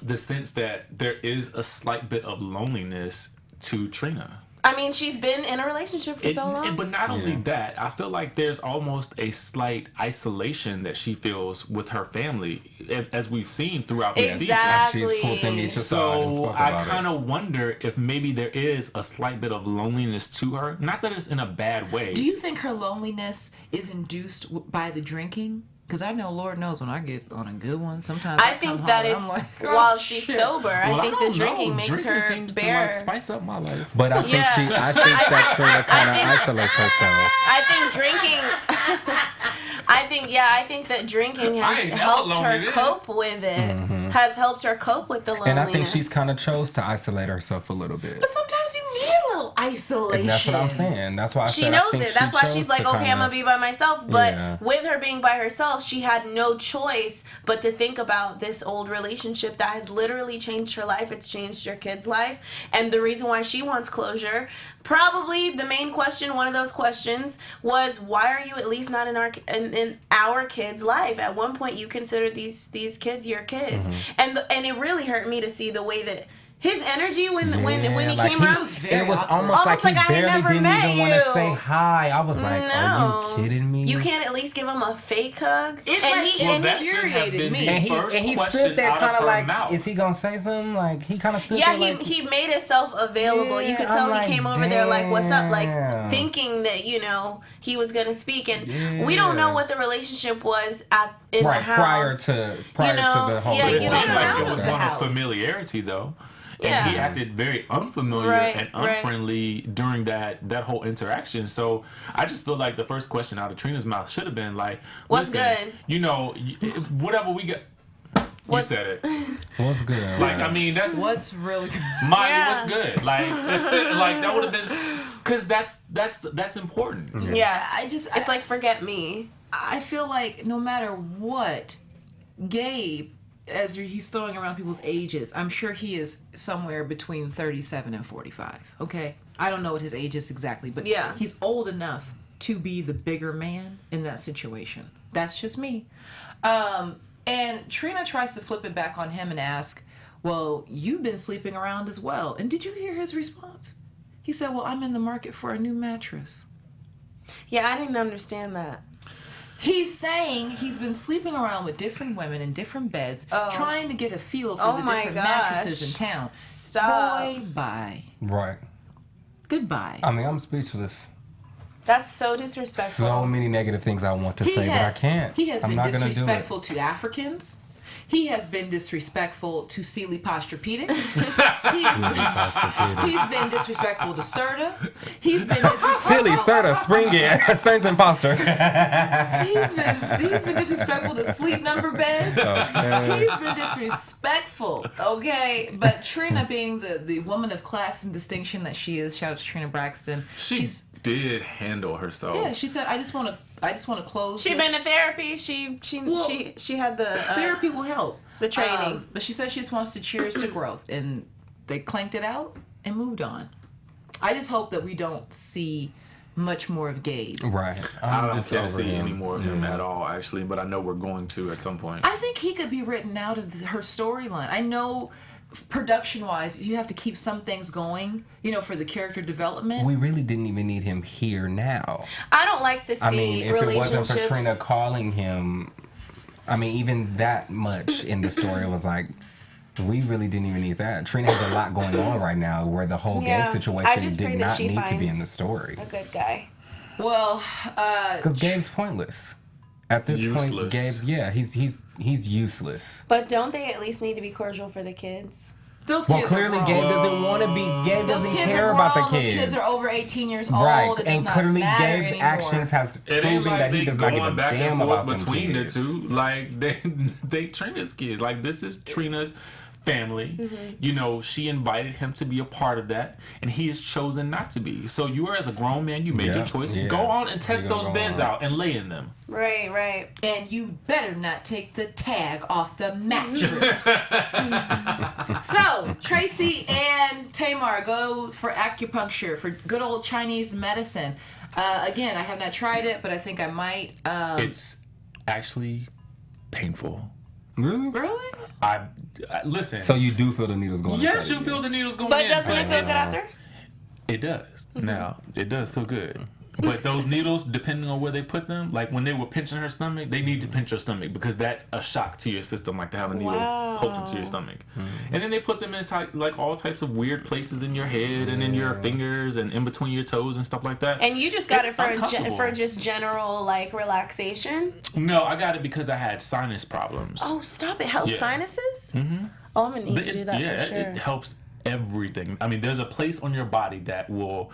Speaker 5: the sense that there is a slight bit of loneliness to Trina.
Speaker 4: I mean, she's been in a relationship for so long.
Speaker 5: But not only that, I feel like there's almost a slight isolation that she feels with her family, as we've seen throughout the season.
Speaker 1: She's pulled them each aside and
Speaker 5: So
Speaker 1: spoke
Speaker 5: I
Speaker 1: about
Speaker 5: kind of wonder if maybe there is a slight bit of loneliness to her. Not that it's in a bad way.
Speaker 2: Do you think her loneliness is induced by the drinking? Because I know, Lord knows, when I get on a good one, sometimes
Speaker 4: I
Speaker 2: come
Speaker 4: think that
Speaker 2: home and
Speaker 4: it's
Speaker 2: I'm like,
Speaker 4: while she's sober.
Speaker 5: Well,
Speaker 4: I think
Speaker 5: don't
Speaker 4: the drinking
Speaker 5: know.
Speaker 4: makes
Speaker 5: Drinking
Speaker 4: her
Speaker 5: seems to
Speaker 4: bare.
Speaker 5: like spice up my life.
Speaker 1: But I think
Speaker 4: Yeah.
Speaker 1: I think that Trina kind of isolates herself.
Speaker 4: I think drinking. I think that drinking
Speaker 5: I
Speaker 4: has
Speaker 5: ain't never
Speaker 4: helped her
Speaker 5: lonely then.
Speaker 4: cope with it. Has helped her cope with the loneliness.
Speaker 1: And I think she's kind of chose to isolate herself a little bit.
Speaker 2: But sometimes you need a little isolation.
Speaker 1: And that's what I'm saying. That's why I
Speaker 4: She
Speaker 1: said I
Speaker 4: knows
Speaker 1: think
Speaker 4: it. That's why
Speaker 1: chose
Speaker 4: she's like,
Speaker 1: to
Speaker 4: okay, I'm
Speaker 1: kinda-
Speaker 4: gonna be by myself. But
Speaker 1: Yeah.
Speaker 4: with her being by herself, she had no choice but to think about this old relationship that has literally changed her life. It's changed your kid's life. And the reason why she wants closure, probably the main question, one of those questions, was why are you at least not in our kid's life? At one point, you considered these kids your kids, and it really hurt me to see the way that His energy when he
Speaker 1: like
Speaker 4: came around,
Speaker 1: it was almost like he barely didn't even want to say hi. I was like, are you kidding me?
Speaker 4: You can't at least give him a fake hug.
Speaker 5: That infuriated me. And he
Speaker 1: stood there kind of like, is he gonna say something? Like he kind of stood there.
Speaker 4: Yeah, he made himself available. You could tell he came over there like, what's up? Like thinking that he was gonna speak, and we don't know what the relationship was in the house
Speaker 1: prior to the whole.
Speaker 5: It seemed like it was one of familiarity though. And he acted very unfamiliar and unfriendly during that whole interaction. So I just feel like the first question out of Trina's mouth should have been like,
Speaker 4: "What's good?"
Speaker 5: Whatever we got. You said it.
Speaker 1: What's good?
Speaker 5: Like, I mean, that's
Speaker 2: what's really good.
Speaker 5: Molly, what's good? Like, like that would have been, because that's important.
Speaker 4: Yeah, it's like forget me.
Speaker 2: I feel like no matter what, Gabe, as he's throwing around people's ages, I'm sure he is somewhere between 37 and 45. Okay, I don't know what his age is exactly, but he's old enough to be the bigger man in that situation. That's just me. And Trina tries to flip it back on him and ask, well, you've been sleeping around as well. And did you hear his response? He said, well, I'm in the market for a new mattress.
Speaker 4: Yeah, I didn't understand that.
Speaker 2: He's saying he's been sleeping around with different women in different beds, trying to get a feel for the different mattresses in town.
Speaker 4: Stop.
Speaker 2: Boy, bye.
Speaker 1: Right.
Speaker 2: Goodbye.
Speaker 1: I mean, I'm speechless.
Speaker 4: That's so disrespectful.
Speaker 1: So many negative things I want to say, but I can't.
Speaker 2: He has
Speaker 1: I'm
Speaker 2: been
Speaker 1: not
Speaker 2: disrespectful to Africans. He has been disrespectful to Sealy Posturepedic. He's been disrespectful to Serta. He's been disrespectful.
Speaker 1: Silly, Serta, Springate, Stearns and Foster.
Speaker 2: He's been disrespectful to Sleep Number beds. Okay. He's been disrespectful. Okay, but Trina, being the woman of class and distinction that she is, shout out to Trina Braxton.
Speaker 5: She did handle herself.
Speaker 2: Yeah, she said, I just want to close.
Speaker 4: She's been to therapy. She had the
Speaker 2: therapy will help.
Speaker 4: The training.
Speaker 2: But she said she just wants to cheers to growth, and they clanked it out and moved on. I just hope that we don't see much more of Gabe.
Speaker 1: Right.
Speaker 5: I don't care to see any more of him at all, actually, but I know we're going to at some point.
Speaker 2: I think he could be written out of her storyline. I know production-wise, you have to keep some things going, for the character development.
Speaker 1: We really didn't even need him here now.
Speaker 4: I don't like to see
Speaker 1: if it wasn't for Trina calling him, even that much in the story, it was like, we really didn't even need that. Trina has a lot going on right now where the whole Gabe situation did not need to be in the story.
Speaker 4: A good guy.
Speaker 2: Well,
Speaker 1: because Gabe's pointless. At this point, Gabe's he's useless.
Speaker 4: But don't they at least need to be cordial for the kids?
Speaker 2: Those kids
Speaker 1: clearly Gabe doesn't want to be. Gabe doesn't care about the kids.
Speaker 2: Those kids are over 18 years old.
Speaker 1: Right,
Speaker 2: it
Speaker 1: and clearly Gabe's actions has proven that he does not give a damn about them
Speaker 5: between
Speaker 1: kids.
Speaker 5: the two. Like they Trina's kids. Like this is Trina's family. Mm-hmm. She invited him to be a part of that, and he has chosen not to be. So you are, as a grown man, you made your choice. Yeah. Go on and test those beds out and lay in them.
Speaker 4: Right.
Speaker 2: And you better not take the tag off the mattress. So Tracy and Tamar go for acupuncture, for good old Chinese medicine. Again, I have not tried it, but I think I might.
Speaker 5: It's actually painful.
Speaker 2: Really?
Speaker 5: I listen.
Speaker 1: So you do feel the needles going?
Speaker 5: Yes, you feel the needles going.
Speaker 4: But doesn't it feel good after?
Speaker 5: It does. Now it does feel good. But those needles, depending on where they put them, like when they were pinching her stomach, they need to pinch your stomach because that's a shock to your system, like to have a needle poked into your stomach. And then they put them in like all types of weird places in your head and in your fingers and in between your toes and stuff like that.
Speaker 4: And you just got it for just general like relaxation?
Speaker 5: No, I got it because I had sinus problems.
Speaker 4: Oh, stop! It helps sinuses. Mm-hmm. Oh, I'm gonna need to do that for sure.
Speaker 5: It helps everything. There's a place on your body that will.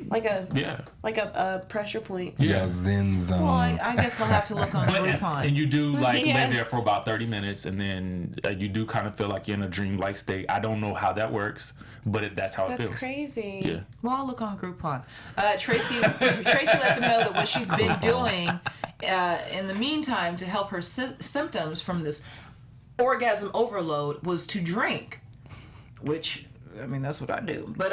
Speaker 4: Like a pressure point.
Speaker 1: Yeah, Zen zone.
Speaker 2: Well, I guess I'll have to look on Groupon.
Speaker 5: And you do lay there for about 30 minutes, and then you do kind of feel like you're in a dream-like state. I don't know how that works, but that's how it feels.
Speaker 4: That's crazy.
Speaker 5: Yeah.
Speaker 2: Well, I'll look on Groupon. Tracy let them know that what she's been doing in the meantime to help her symptoms from this orgasm overload was to drink, which that's what I do. But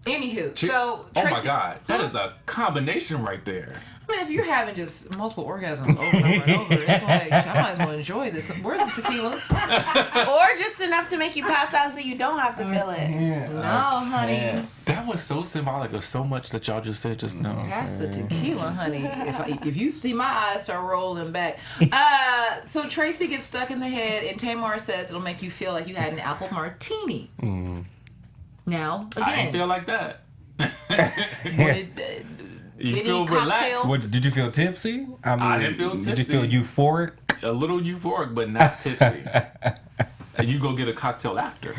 Speaker 2: anywho, so
Speaker 5: Tracy, oh my God, that is a combination right there.
Speaker 2: I mean, if you're having just multiple orgasms over and over and over, it's like, I might as well enjoy this. Where's the tequila?
Speaker 4: Or just enough to make you pass out so you don't have to feel it.
Speaker 2: No, honey.
Speaker 5: That was so symbolic of so much that y'all just said just now.
Speaker 2: That's the tequila, honey. If you see my eyes start rolling back. So Tracy gets stuck in the head, and Tamar says it'll make you feel like you had an apple martini. Now, again.
Speaker 5: I didn't feel like that. You feel relaxed.
Speaker 1: What, did you feel tipsy?
Speaker 5: I didn't feel tipsy.
Speaker 1: Did you feel euphoric?
Speaker 5: A little euphoric, but not tipsy. And you go get a cocktail after.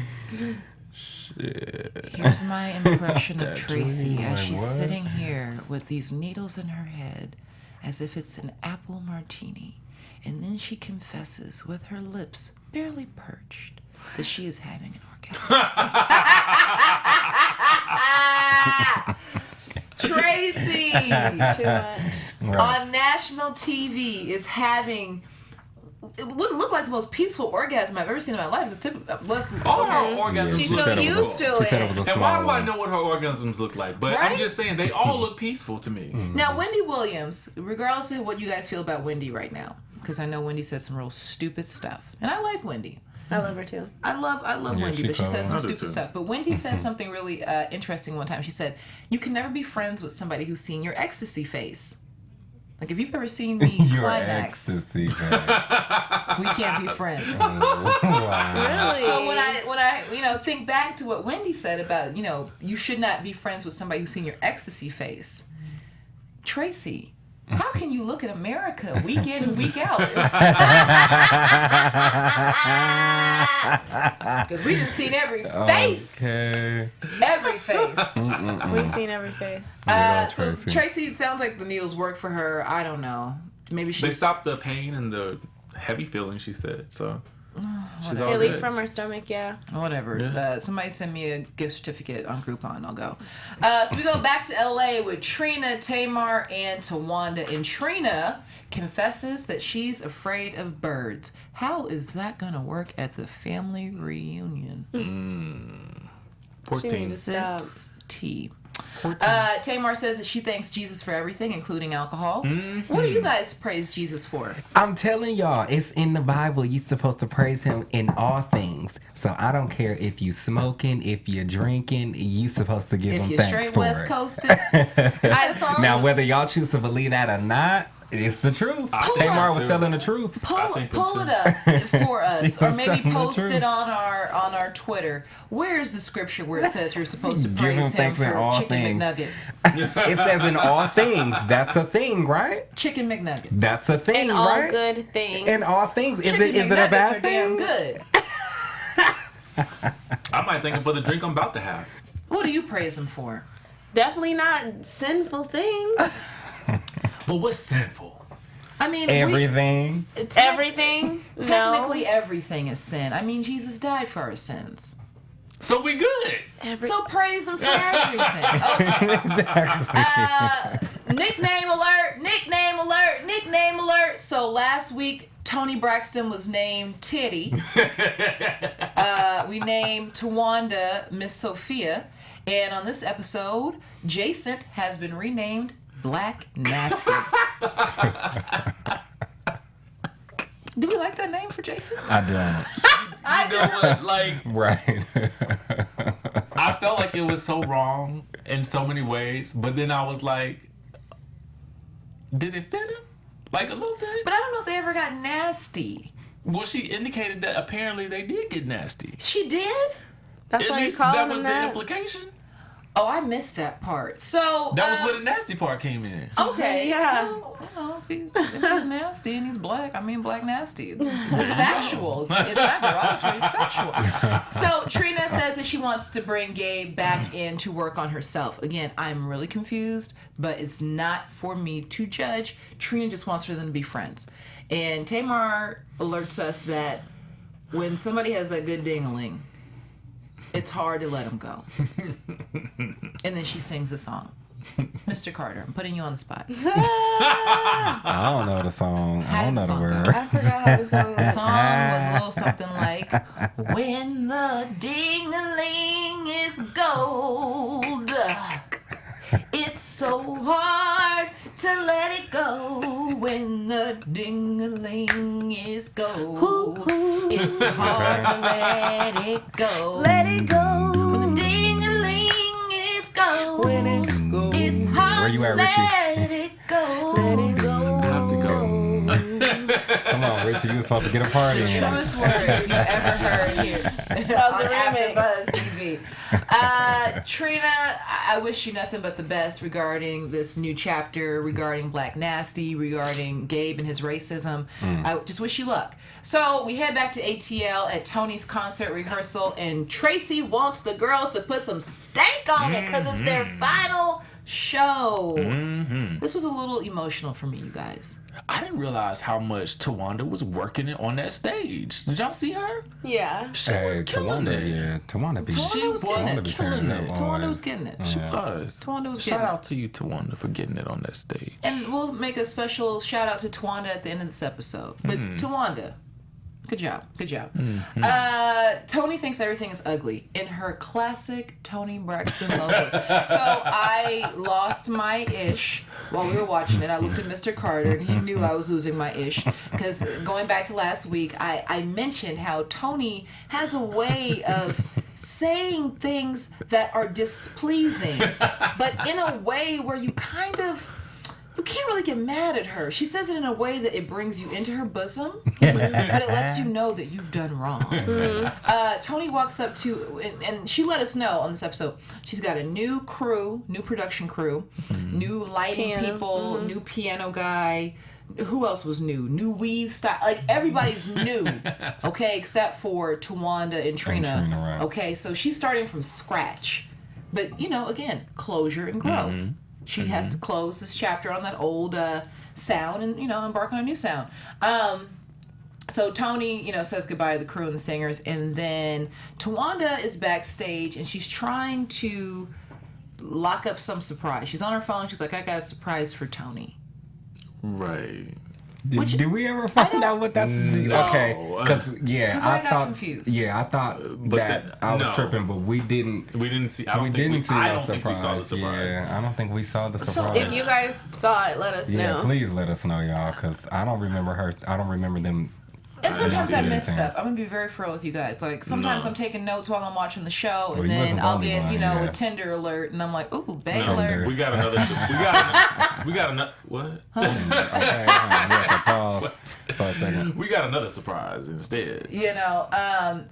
Speaker 2: Here's my impression of Tracy as she's sitting here with these needles in her head as if it's an apple martini. And then she confesses with her lips barely perched that she is having an orgasm. Tracy
Speaker 4: That's too much.
Speaker 1: Right.
Speaker 2: on national TV is having... It wouldn't look like the most peaceful orgasm I've ever seen in my life.
Speaker 5: All her orgasms
Speaker 4: She's
Speaker 5: look
Speaker 4: so
Speaker 5: peaceful.
Speaker 4: used to
Speaker 1: She said it
Speaker 4: it.
Speaker 1: was a
Speaker 5: And why
Speaker 1: small
Speaker 5: do I
Speaker 1: one.
Speaker 5: know what her orgasms look like? But
Speaker 2: Right?
Speaker 5: I'm just saying, they all look peaceful to me.
Speaker 2: Now, Wendy Williams, regardless of what you guys feel about Wendy right now, because I know Wendy said some real stupid stuff, and I like Wendy.
Speaker 4: I love her too.
Speaker 2: I love
Speaker 1: Yeah,
Speaker 2: Wendy,
Speaker 1: she
Speaker 2: but she
Speaker 1: cool.
Speaker 2: says some
Speaker 5: I do
Speaker 2: stupid
Speaker 5: too.
Speaker 2: stuff. But Wendy said something really interesting one time. She said, "You can never be friends with somebody who's seen your ecstasy face. Like if you've ever seen me
Speaker 1: Your
Speaker 2: climax,
Speaker 1: ecstasy.
Speaker 2: we can't be friends."
Speaker 1: Wow.
Speaker 4: Really?
Speaker 2: So when I think back to what Wendy said about you should not be friends with somebody who's seen your ecstasy face, Tracy. How can you look at America week in and week out? Because we done seen every face.
Speaker 1: Okay.
Speaker 2: Every face.
Speaker 4: We've seen every face.
Speaker 2: So Tracy, it sounds like the needles work for her. I don't know. Maybe
Speaker 5: They
Speaker 2: she's...
Speaker 5: stopped the pain and the heavy feeling, she said. So she's all
Speaker 4: At least
Speaker 5: good.
Speaker 4: from her stomach, yeah.
Speaker 2: Whatever.
Speaker 5: Yeah.
Speaker 2: Somebody send me a gift certificate on Groupon. I'll go. So we go back to LA with Trina, Tamar, and Towanda. And Trina confesses that she's afraid of birds. How is that going to work at the family reunion?
Speaker 5: 14.
Speaker 4: She needs to stop.
Speaker 2: Sips tea. Tamar says that she thanks Jesus for everything, including alcohol. What do you guys praise Jesus for?
Speaker 1: I'm telling y'all, it's in the Bible. You're supposed to praise him in all things. So I don't care if you smoking, if you're drinking, you supposed to give
Speaker 2: If
Speaker 1: him
Speaker 2: you're
Speaker 1: thanks
Speaker 2: straight
Speaker 1: for
Speaker 2: West
Speaker 1: it.
Speaker 2: Coasting.
Speaker 1: Now, whether y'all choose to believe that or not, it's the truth. Tamar was telling the truth.
Speaker 5: I think
Speaker 2: Pull
Speaker 5: so,
Speaker 2: it
Speaker 5: too.
Speaker 2: up for us,
Speaker 1: She
Speaker 2: or
Speaker 1: was
Speaker 2: maybe
Speaker 1: telling the
Speaker 2: post
Speaker 1: truth.
Speaker 2: it on our Twitter. Where's the scripture where it says you're supposed to
Speaker 1: Give him
Speaker 2: praise him
Speaker 1: thanks in
Speaker 2: for
Speaker 1: all
Speaker 2: chicken
Speaker 1: things.
Speaker 2: McNuggets?
Speaker 1: It says in all things. That's a thing, right?
Speaker 2: Chicken McNuggets.
Speaker 1: That's a thing,
Speaker 4: And all
Speaker 1: right?
Speaker 4: good things.
Speaker 1: In all things. Is
Speaker 2: Chicken
Speaker 1: it a
Speaker 2: McNuggets
Speaker 1: bad
Speaker 2: are damn
Speaker 1: thing?
Speaker 2: good.
Speaker 5: I might thank him for the drink I'm about to have.
Speaker 2: What do you praise him for?
Speaker 4: Definitely not sinful things.
Speaker 5: But what's sinful?
Speaker 2: I mean,
Speaker 1: Everything.
Speaker 4: Everything.
Speaker 2: Technically,
Speaker 4: No.
Speaker 2: everything is sin. I mean, Jesus died for our sins.
Speaker 5: So we good.
Speaker 2: So praise him for everything. Okay. Nickname alert, nickname alert, nickname alert. So last week, Toni Braxton was named Titty. We named Towanda Miss Sophia. And on this episode, Jason has been renamed Black Nasty. Do we like that name for Jason?
Speaker 1: I don't.
Speaker 5: You know what? Like,
Speaker 1: Right.
Speaker 5: I felt like it was so wrong in so many ways, but then I was like, did it fit him? Like a little bit?
Speaker 2: But I don't know if they ever got nasty.
Speaker 5: Well, she indicated that apparently they did get nasty.
Speaker 2: She did?
Speaker 4: That's
Speaker 5: At
Speaker 4: why you
Speaker 5: least
Speaker 4: call
Speaker 5: that
Speaker 4: him
Speaker 5: was the
Speaker 4: that.
Speaker 5: implication.
Speaker 2: Oh, I missed that part. So
Speaker 5: That was where the nasty part came in.
Speaker 2: okay.
Speaker 4: Yeah.
Speaker 2: Well, if he's nasty and he's black, I mean black nasty. It's factual. It's not derogatory, it's factual. So Trina says that she wants to bring Gabe back in to work on herself. Again, I'm really confused, but it's not for me to judge. Trina just wants for them to be friends. And Tamar alerts us that when somebody has that good ding-a-ling, it's hard to let them go. And then she sings a song. Mr. Carter, I'm putting you on the spot.
Speaker 1: I don't know the song. I don't know the word.
Speaker 4: I forgot how the song
Speaker 2: The
Speaker 4: was.
Speaker 2: song was a little something like, when the ding-a-ling is gold, it's so hard to let it it go when the ding-a-ling is go. It's hard to let it go.
Speaker 4: Let it go.
Speaker 2: When the ding-a-ling is go.
Speaker 4: When it's go.
Speaker 2: It's hard
Speaker 1: Where you
Speaker 2: to
Speaker 1: at, Richie?
Speaker 2: let it go.
Speaker 4: Let it go.
Speaker 5: I have to go.
Speaker 1: Come on, Richie, you were supposed to get a party in.
Speaker 2: Truest words you've ever heard here.
Speaker 4: How's the remix?
Speaker 2: AfterBuzz TV. Trina, I wish you nothing but the best regarding this new chapter, regarding Black Nasty, regarding Gabe and his racism. I just wish you luck. So we head back to ATL at Toni's concert rehearsal, and Tracy wants the girls to put some stank on it because it's their final show. This was a little emotional for me, you guys.
Speaker 5: I didn't realize how much Towanda was working it on that stage. Did y'all see her?
Speaker 4: Yeah.
Speaker 5: She was killing it.
Speaker 1: Yeah, Towanda be
Speaker 2: Towanda was
Speaker 5: Towanda
Speaker 2: getting
Speaker 5: killing it.
Speaker 2: Towanda was getting it.
Speaker 5: She was.
Speaker 2: Towanda was
Speaker 5: Shout
Speaker 2: getting
Speaker 5: out to you, Towanda, for getting it on that stage.
Speaker 2: And we'll make a special shout out to Towanda at the end of this episode. But Towanda, good job. Good job. Toni thinks everything is ugly in her classic Toni Braxton logos. So I lost my ish while we were watching it. I looked at Mr. Carter and he knew I was losing my ish. Because going back to last week, I mentioned how Toni has a way of saying things that are displeasing, but in a way where you can't really get mad at her. She says it in a way that it brings you into her bosom, but it lets you know that you've done wrong. Toni walks up to, and she let us know on this episode, she's got a new crew, new production crew, new lighting people, new piano guy. Who else was new? New weave style. Like, everybody's new, okay, except for Towanda and Trina.
Speaker 1: Right.
Speaker 2: Okay, so she's starting from scratch. But, again, closure and growth. She has to close this chapter on that old sound and, embark on a new sound. So Toni, says goodbye to the crew and the singers. And then Towanda is backstage and she's trying to lock up some surprise. She's on her phone. She's like, I got a surprise for Toni.
Speaker 5: Right.
Speaker 1: Did we ever find out what that's... Okay. Because
Speaker 2: I got confused.
Speaker 1: Yeah, I thought that I was tripping, but we didn't...
Speaker 5: We didn't see...
Speaker 1: I don't think we saw the surprise.
Speaker 5: Yeah,
Speaker 1: I don't think we saw the surprise.
Speaker 4: If you guys saw it, let us know.
Speaker 1: Yeah, please let us know, y'all, because I don't remember her... I don't remember them...
Speaker 2: And sometimes I miss stuff. I'm going to be very real with you guys. Like, sometimes I'm taking notes while I'm watching the show, and then I'll get, a Tinder alert, and I'm like, ooh, bang alert.
Speaker 5: We got another... we got another... What?
Speaker 1: Okay, pause for a second.
Speaker 5: We got another surprise instead.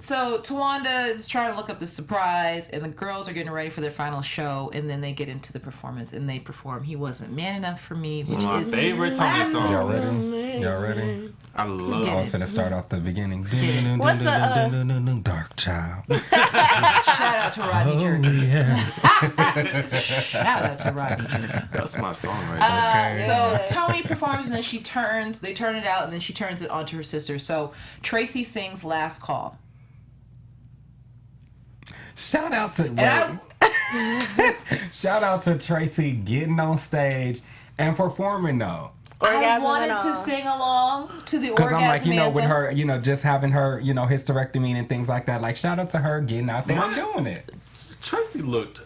Speaker 2: So Towanda is trying to look up the surprise, and the girls are getting ready for their final show, and then they get into the performance, and they perform He Wasn't Man Enough for Me, which
Speaker 5: my
Speaker 2: is
Speaker 5: favorite Toni song.
Speaker 1: Y'all ready?
Speaker 5: I love
Speaker 1: I was going to start off the beginning.
Speaker 4: What's the
Speaker 1: Dark Child.
Speaker 2: Shout out to Rodney Jerkins. Shout out to Rodney Jerkins.
Speaker 5: That's my song right there.
Speaker 2: So Toni performs, and then they turn it out, and then she turns it onto her sister. So Tracy sings Last Call.
Speaker 1: Shout out to Tracy getting on stage and performing though.
Speaker 2: I wanted to sing along to the orgasm
Speaker 1: because I'm like,
Speaker 2: anthem.
Speaker 1: with her, just having her, hysterectomy and things like that. Like, shout out to her getting out there and doing it.
Speaker 5: Tracy looked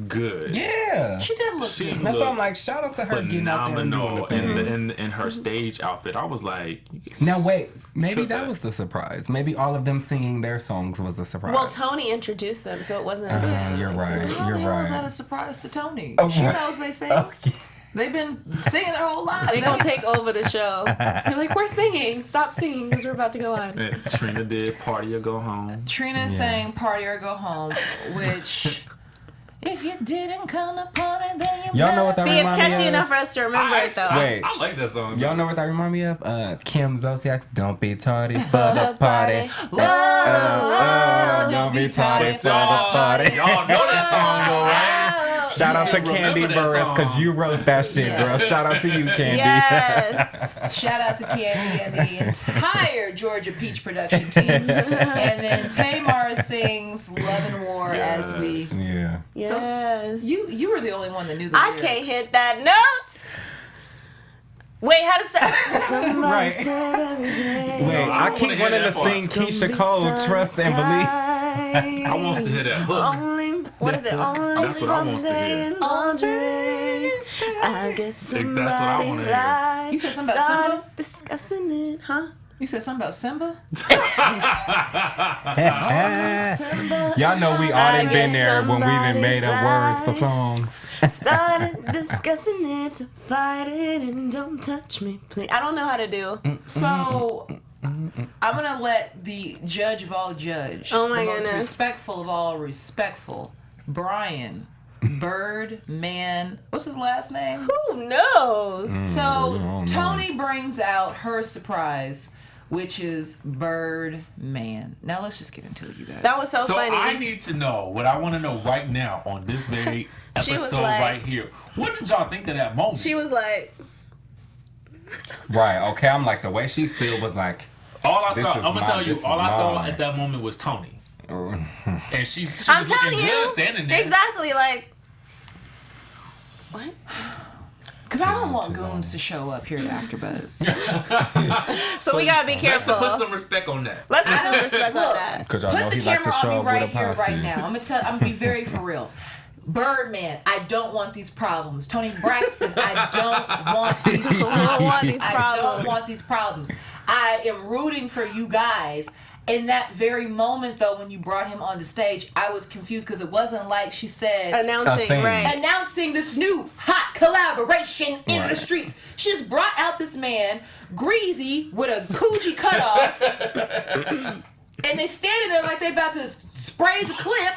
Speaker 5: good.
Speaker 1: Yeah,
Speaker 2: she did look good.
Speaker 1: That's why I'm like, shout out to her getting out there and doing it.
Speaker 5: And in her stage outfit, I was like,
Speaker 1: now wait, maybe that was the surprise. Maybe all of them singing their songs was the surprise.
Speaker 4: Well, Toni introduced them, so it wasn't a surprise.
Speaker 1: You're right.
Speaker 2: How the hell is that a surprise to Toni? She knows they sing. They've been singing their whole lives.
Speaker 4: They're going to take over the show. You're like, we're singing. Stop singing because we're about to go on.
Speaker 5: Trina did Party or Go Home.
Speaker 2: Trina sang Party or Go Home, which... If you didn't come to party, then you
Speaker 1: y'all know what that
Speaker 4: See, it's
Speaker 1: remind me
Speaker 4: catchy
Speaker 1: of?
Speaker 4: enough for us to remember it, though.
Speaker 1: Wait.
Speaker 5: I like that song.
Speaker 1: Y'all know what that remind me of? Kim Zolciak's Don't Be Tardy for the Party. Don't be tardy for the party.
Speaker 5: Y'all know that song, though, right?
Speaker 1: Shout out to Candy Burris, because you wrote that shit, girl. Shout out to you, Candy.
Speaker 4: Yes.
Speaker 2: Shout out to Candy and the entire Georgia Peach production team. And then Tamar sings Love and War as we...
Speaker 1: Yeah.
Speaker 4: Yes.
Speaker 2: So you were the only one that knew the
Speaker 4: I
Speaker 2: lyrics.
Speaker 4: can't hit that note. Wait, how to start? Somebody
Speaker 1: Right.
Speaker 4: said every day.
Speaker 1: Wait, I keep wanting to sing Keisha Cole, Trust and Believe.
Speaker 5: I want to hear that hook.
Speaker 4: What is it? Only
Speaker 5: That's what I want to hear.
Speaker 4: I guess somebody
Speaker 5: That's what I want to hear.
Speaker 2: You said something about Simba?
Speaker 4: Discussing it, huh?
Speaker 2: You said something about Simba?
Speaker 1: Y'all know we all done been there when we done made up words for songs.
Speaker 4: Started discussing it to fight it and don't touch me, please. I don't know how to do.
Speaker 2: So, I'm going to let the judge of all judge,
Speaker 4: Oh my
Speaker 2: the most
Speaker 4: goodness.
Speaker 2: respectful of all respectful, Brian Birdman, what's his last name?
Speaker 4: Who knows?
Speaker 2: So, Toni brings out her surprise, which is Birdman. Now, let's just get into it, you guys.
Speaker 4: That was so
Speaker 5: So
Speaker 4: funny.
Speaker 5: I need to know what I want to know right now on this very
Speaker 4: She was
Speaker 5: episode
Speaker 4: like-
Speaker 5: right here. What did y'all think of that moment?
Speaker 4: She was like,
Speaker 1: Right, okay, I'm like, the way she still was like,
Speaker 5: all I
Speaker 1: this
Speaker 5: saw,
Speaker 1: is
Speaker 5: I'm gonna
Speaker 1: mine,
Speaker 5: tell you,
Speaker 1: this
Speaker 5: all
Speaker 1: is
Speaker 5: I saw
Speaker 1: mine.
Speaker 5: at that moment was Toni, and she
Speaker 4: I'm
Speaker 5: was looking
Speaker 4: telling
Speaker 5: good
Speaker 4: you.
Speaker 5: standing there.
Speaker 4: Exactly, like, what?
Speaker 2: Because I don't want goons to show up here at AfterBuzz.
Speaker 4: So we gotta be
Speaker 5: Let's
Speaker 4: careful.
Speaker 5: put some respect on that.
Speaker 4: Let's put some respect on
Speaker 2: Look,
Speaker 4: that.
Speaker 1: because y'all know
Speaker 2: Put the
Speaker 1: he like to
Speaker 2: camera
Speaker 1: show
Speaker 2: on
Speaker 1: up
Speaker 2: me
Speaker 1: with a
Speaker 2: right here,
Speaker 1: posse.
Speaker 2: right now. I'm gonna be very for real. Birdman, I don't want these problems. Toni Braxton, I don't want these
Speaker 4: I don't want these
Speaker 2: problems. I
Speaker 4: problems.
Speaker 2: don't want these problems. I am rooting for you guys. In that very moment, though, when you brought him on the stage, I was confused because it wasn't like she said
Speaker 4: Announcing,
Speaker 1: A thing.
Speaker 4: right?
Speaker 2: announcing this new hot collaboration in the
Speaker 1: Right.
Speaker 2: streets. She just brought out this man, greasy, with a coochie cutoff, and they standing there like they about to spray the clip.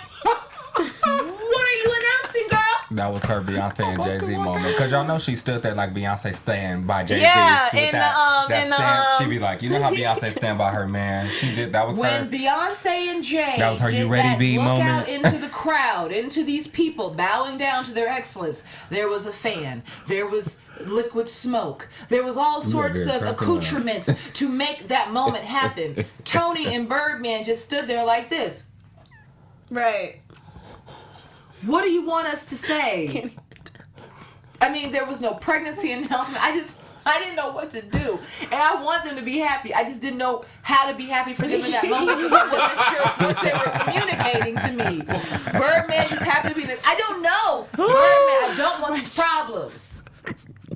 Speaker 2: What are you announcing, girl?
Speaker 1: That was her Beyonce and Jay-Z moment. Because y'all know she stood there like Beyonce stand by Jay-Z.
Speaker 4: Yeah,
Speaker 1: With
Speaker 4: in
Speaker 1: that
Speaker 4: the
Speaker 1: stance, she be like, you know how Beyonce stand by her man? She did, that was
Speaker 2: When
Speaker 1: her.
Speaker 2: Beyonce and Jay
Speaker 1: That was her
Speaker 2: did
Speaker 1: You Ready
Speaker 2: that
Speaker 1: B
Speaker 2: look
Speaker 1: moment.
Speaker 2: out into the crowd, into these people bowing down to their excellence, there was a fan, there was liquid smoke, there was all sorts
Speaker 1: there,
Speaker 2: of
Speaker 1: cracking
Speaker 2: accoutrements to make that moment happen. Toni and Birdman just stood there like this.
Speaker 4: Right.
Speaker 2: What do you want us to say? I mean, there was no pregnancy announcement. I didn't know what to do. And I want them to be happy. I just didn't know how to be happy for them in that moment because I wasn't sure what they were communicating to me. Birdman just happened to be I don't know. Birdman, I don't want these problems.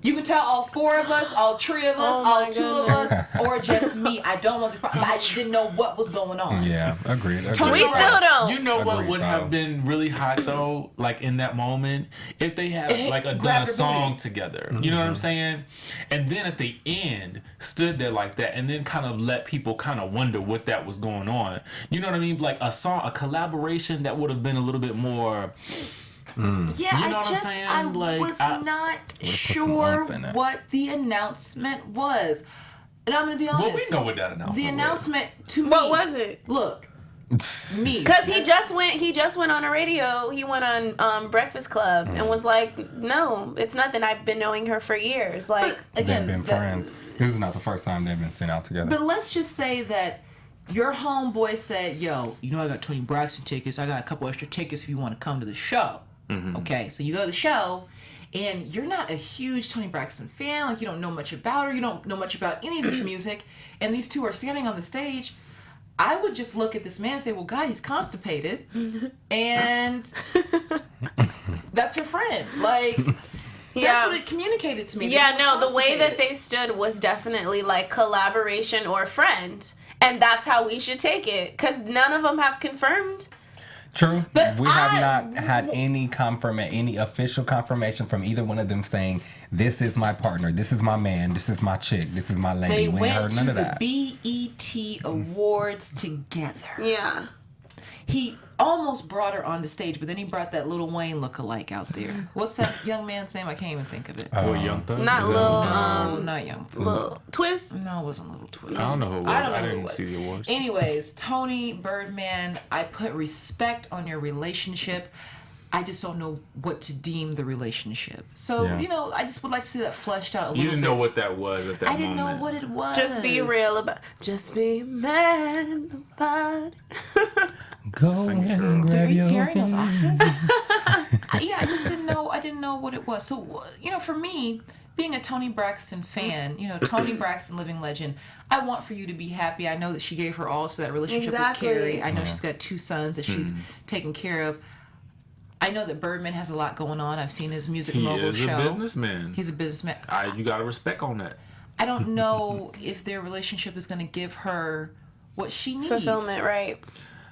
Speaker 2: You can tell all four of us, all three of us,
Speaker 4: Oh
Speaker 2: all
Speaker 4: my
Speaker 2: two of us, or just me. I don't want these problems. I just didn't know what was going on.
Speaker 1: Yeah, agreed.
Speaker 4: We still don't.
Speaker 5: You know what
Speaker 1: Agreed,
Speaker 5: would
Speaker 1: though.
Speaker 5: have been really hot though, like in that moment, if they had like done
Speaker 2: Grab
Speaker 5: a
Speaker 2: her
Speaker 5: song
Speaker 2: booty.
Speaker 5: together. You know what I'm saying? And then at the end, stood there like that, and then kind of let people kind of wonder what that was going on. You know what I mean? Like a song, a collaboration that would have been a little bit more.
Speaker 2: Yeah,
Speaker 5: You know what I'm saying?
Speaker 2: I
Speaker 5: Like,
Speaker 2: was
Speaker 5: I-
Speaker 2: not
Speaker 1: some
Speaker 2: sure
Speaker 1: oomph in it.
Speaker 2: what the announcement was. And I'm going to be honest.
Speaker 5: Well, we know what that announcement
Speaker 2: The
Speaker 5: was.
Speaker 2: announcement to me.
Speaker 4: What was it?
Speaker 2: Look, me.
Speaker 4: Because he just went on a radio. He went on Breakfast Club and was like, "No, it's nothing. I've been knowing her for years." Like,
Speaker 2: Again,
Speaker 1: They've been friends. This is not the first time they've been sent out together.
Speaker 2: But let's just say that your homeboy said, yo, you know I got Toni Braxton tickets. I got a couple extra tickets if you want to come to the show. Okay, so you go to the show, and you're not a huge Toni Braxton fan. Like, you don't know much about her. You don't know much about any of this music. And these two are standing on the stage. I would just look at this man and say, well, God, he's constipated. And that's her friend. Like, that's what it communicated to me.
Speaker 4: yeah,
Speaker 2: This
Speaker 4: no,
Speaker 2: was
Speaker 4: the way that
Speaker 2: constipated.
Speaker 4: they stood was definitely like collaboration or friend. And that's how we should take it. Because none of them have confirmed.
Speaker 1: True.
Speaker 2: But
Speaker 1: We have not had any official confirmation from either one of them saying, this is my partner, this is my man, this is my chick, this is my lady.
Speaker 2: They
Speaker 1: We ain't
Speaker 2: went
Speaker 1: heard
Speaker 2: to
Speaker 1: none of
Speaker 2: the
Speaker 1: that.
Speaker 2: BET Awards together.
Speaker 4: Yeah.
Speaker 2: He almost brought her on the stage, but then he brought that Lil Wayne lookalike out there. What's that young man's name? I can't even think of it.
Speaker 5: Or Young Thug.
Speaker 4: Not
Speaker 5: Is that-
Speaker 4: Lil,
Speaker 2: No, not Young.
Speaker 4: Lil Twist.
Speaker 2: No, it wasn't Little Twist.
Speaker 5: I don't know who it was.
Speaker 2: I don't know
Speaker 5: I
Speaker 2: who it
Speaker 5: didn't
Speaker 2: was.
Speaker 5: see the awards.
Speaker 2: Anyways, Toni, Birdman, I put respect on your relationship. I just don't know what to deem the relationship. So,
Speaker 1: Yeah.
Speaker 2: you know, I just would like to see that fleshed out a little
Speaker 5: You
Speaker 2: bit.
Speaker 5: didn't know what that was at that
Speaker 2: I didn't
Speaker 5: moment.
Speaker 2: know what it was.
Speaker 4: Just be real about. Just be man about.
Speaker 1: Go
Speaker 5: Sing it,
Speaker 1: and
Speaker 5: girl.
Speaker 1: grab
Speaker 2: Are you
Speaker 1: your
Speaker 2: carrying those
Speaker 1: keys.
Speaker 2: octaves? Yeah, I just didn't know. I didn't know what it was. So, you know, for me, being a Toni Braxton fan, you know, Toni Braxton, living legend, I want for you to be happy. I know that she gave her all to that relationship
Speaker 4: Exactly.
Speaker 2: with Carrie. I know she's got 2 sons that she's taking care of. I know that Birdman has a lot going on. I've seen his music mogul show.
Speaker 5: He is a businessman.
Speaker 2: He's a businessman.
Speaker 5: You got to respect on that.
Speaker 2: I don't know if their relationship is going to give her what she needs.
Speaker 4: Fulfillment, right?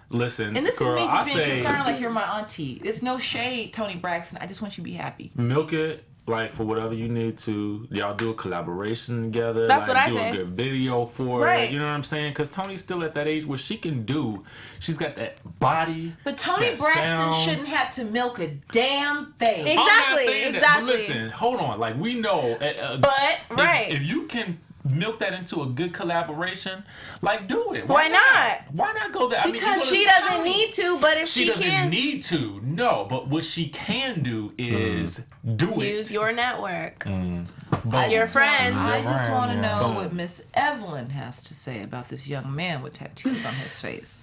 Speaker 5: Listen,
Speaker 2: and this
Speaker 5: girl,
Speaker 2: is me just being concerned like you're my auntie. It's no shade, Toni Braxton. I just want you to be happy.
Speaker 5: Milk it. Like, for whatever you need to. Y'all do a collaboration together.
Speaker 4: That's
Speaker 5: like,
Speaker 4: what I
Speaker 5: do
Speaker 4: say.
Speaker 5: a good video for
Speaker 4: right.
Speaker 5: it. You know what I'm saying? Because Toni's still at that age where she can do. She's got that body.
Speaker 2: But Toni Braxton
Speaker 5: sound.
Speaker 2: Shouldn't have to milk a damn thing.
Speaker 4: Exactly.
Speaker 5: I'm not saying
Speaker 4: exactly.
Speaker 5: That, but listen, hold on. Like, we know. If you can milk that into a good collaboration, like, do it.
Speaker 4: Why not?
Speaker 5: Why not go there?
Speaker 4: Because she doesn't need to, but if she
Speaker 5: doesn't
Speaker 4: can,
Speaker 5: need to. No, but what she can do is do it.
Speaker 4: Use your network.
Speaker 2: Your
Speaker 4: friends.
Speaker 2: I just want to know what Miss Evelyn has to say about this young man with tattoos on his face.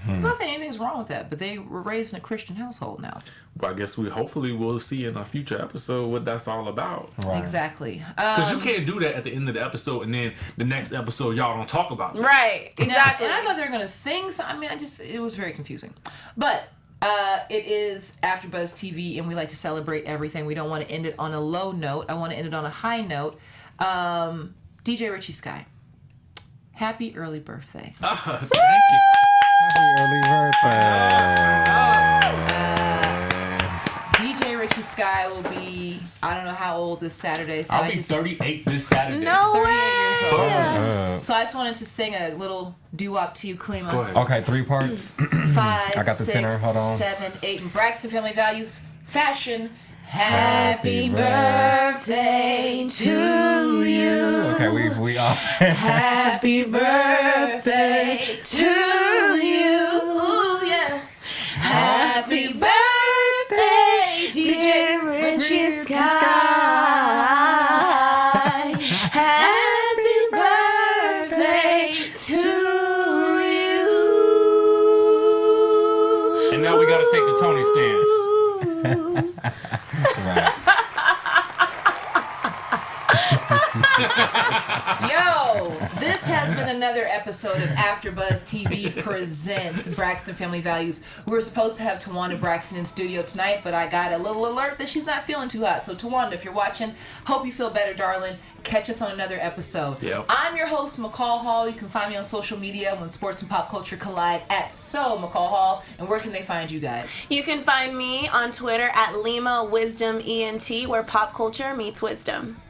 Speaker 2: I'm not saying anything's wrong with that, but they were raised in a Christian household now.
Speaker 5: Well, I guess hopefully we'll see in a future episode what that's all about.
Speaker 1: Right.
Speaker 2: Exactly.
Speaker 5: Because you can't do that at the end of the episode and then the next episode y'all don't talk about it.
Speaker 4: Right. Exactly.
Speaker 2: And I thought they were going to sing. So, I mean, it was very confusing. But it is AfterBuzz TV, and we like to celebrate everything. We don't want to end it on a low note. I want to end it on a high note. DJ Richie Skye, happy early birthday.
Speaker 5: Thank you.
Speaker 1: Happy early birthday.
Speaker 2: DJ Richie Skye will be, I don't know how old this Saturday. So
Speaker 5: I'll be 38 this Saturday.
Speaker 4: No
Speaker 2: 38
Speaker 4: way.
Speaker 2: years old.
Speaker 1: Yeah.
Speaker 2: So I just wanted to sing a little doo-wop to you, Kalima.
Speaker 5: Go ahead.
Speaker 1: Okay, 3 parts.
Speaker 2: 5,
Speaker 1: I got the
Speaker 2: 6,
Speaker 1: tenor. Hold on.
Speaker 2: 7, 8. In Braxton Family Values fashion. Happy birthday to you.
Speaker 1: Okay, we all.
Speaker 2: Happy birthday to you. Ooh, yeah. Happy birthday, DJ Richie Skye. Happy birthday to you.
Speaker 5: And now we got to take the Toni stance.
Speaker 1: Right.
Speaker 2: Yo, this has been another episode of AfterBuzz TV presents Braxton Family Values. We were supposed to have Towanda Braxton in studio tonight, but I got a little alert that she's not feeling too hot. So Towanda, if you're watching, hope you feel better, darling. Catch us on another episode.
Speaker 5: Yep.
Speaker 2: I'm your host, McCall Hall. You can find me on social media when sports and pop culture collide at McCall Hall. And where can they find you guys?
Speaker 4: You can find me on Twitter at Lima Wisdom ENT, where pop culture meets wisdom.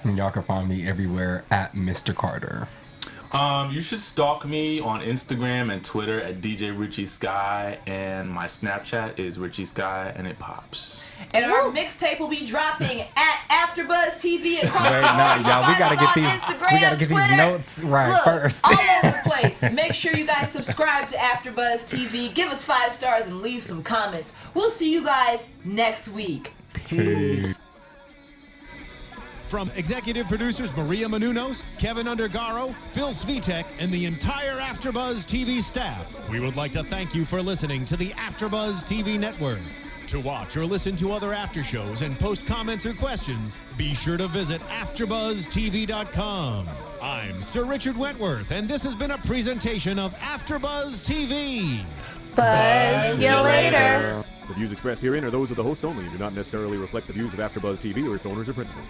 Speaker 1: And y'all can find me everywhere at Mr. Carter.
Speaker 5: You should stalk me on Instagram and Twitter at DJ Richie Skye, and my Snapchat is Richie Skye, and it pops.
Speaker 2: And our mixtape will be dropping at AfterBuzz TV across
Speaker 1: Wait, no, y'all, we gotta get these notes right first.
Speaker 2: all over the place. Make sure you guys subscribe to AfterBuzz TV. Give us 5 stars and leave some comments. We'll see you guys next week.
Speaker 1: Peace.
Speaker 3: From executive producers Maria Menounos, Kevin Undergaro, Phil Svitek, and the entire AfterBuzz TV staff, we would like to thank you for listening to the AfterBuzz TV network. To watch or listen to other after shows and post comments or questions, be sure to visit AfterBuzzTV.com. I'm Sir Richard Wentworth, and this has been a presentation of AfterBuzz TV.
Speaker 4: Buzz you later.
Speaker 6: The views expressed herein are those of the hosts only and do not necessarily reflect the views of AfterBuzz TV or its owners or principals.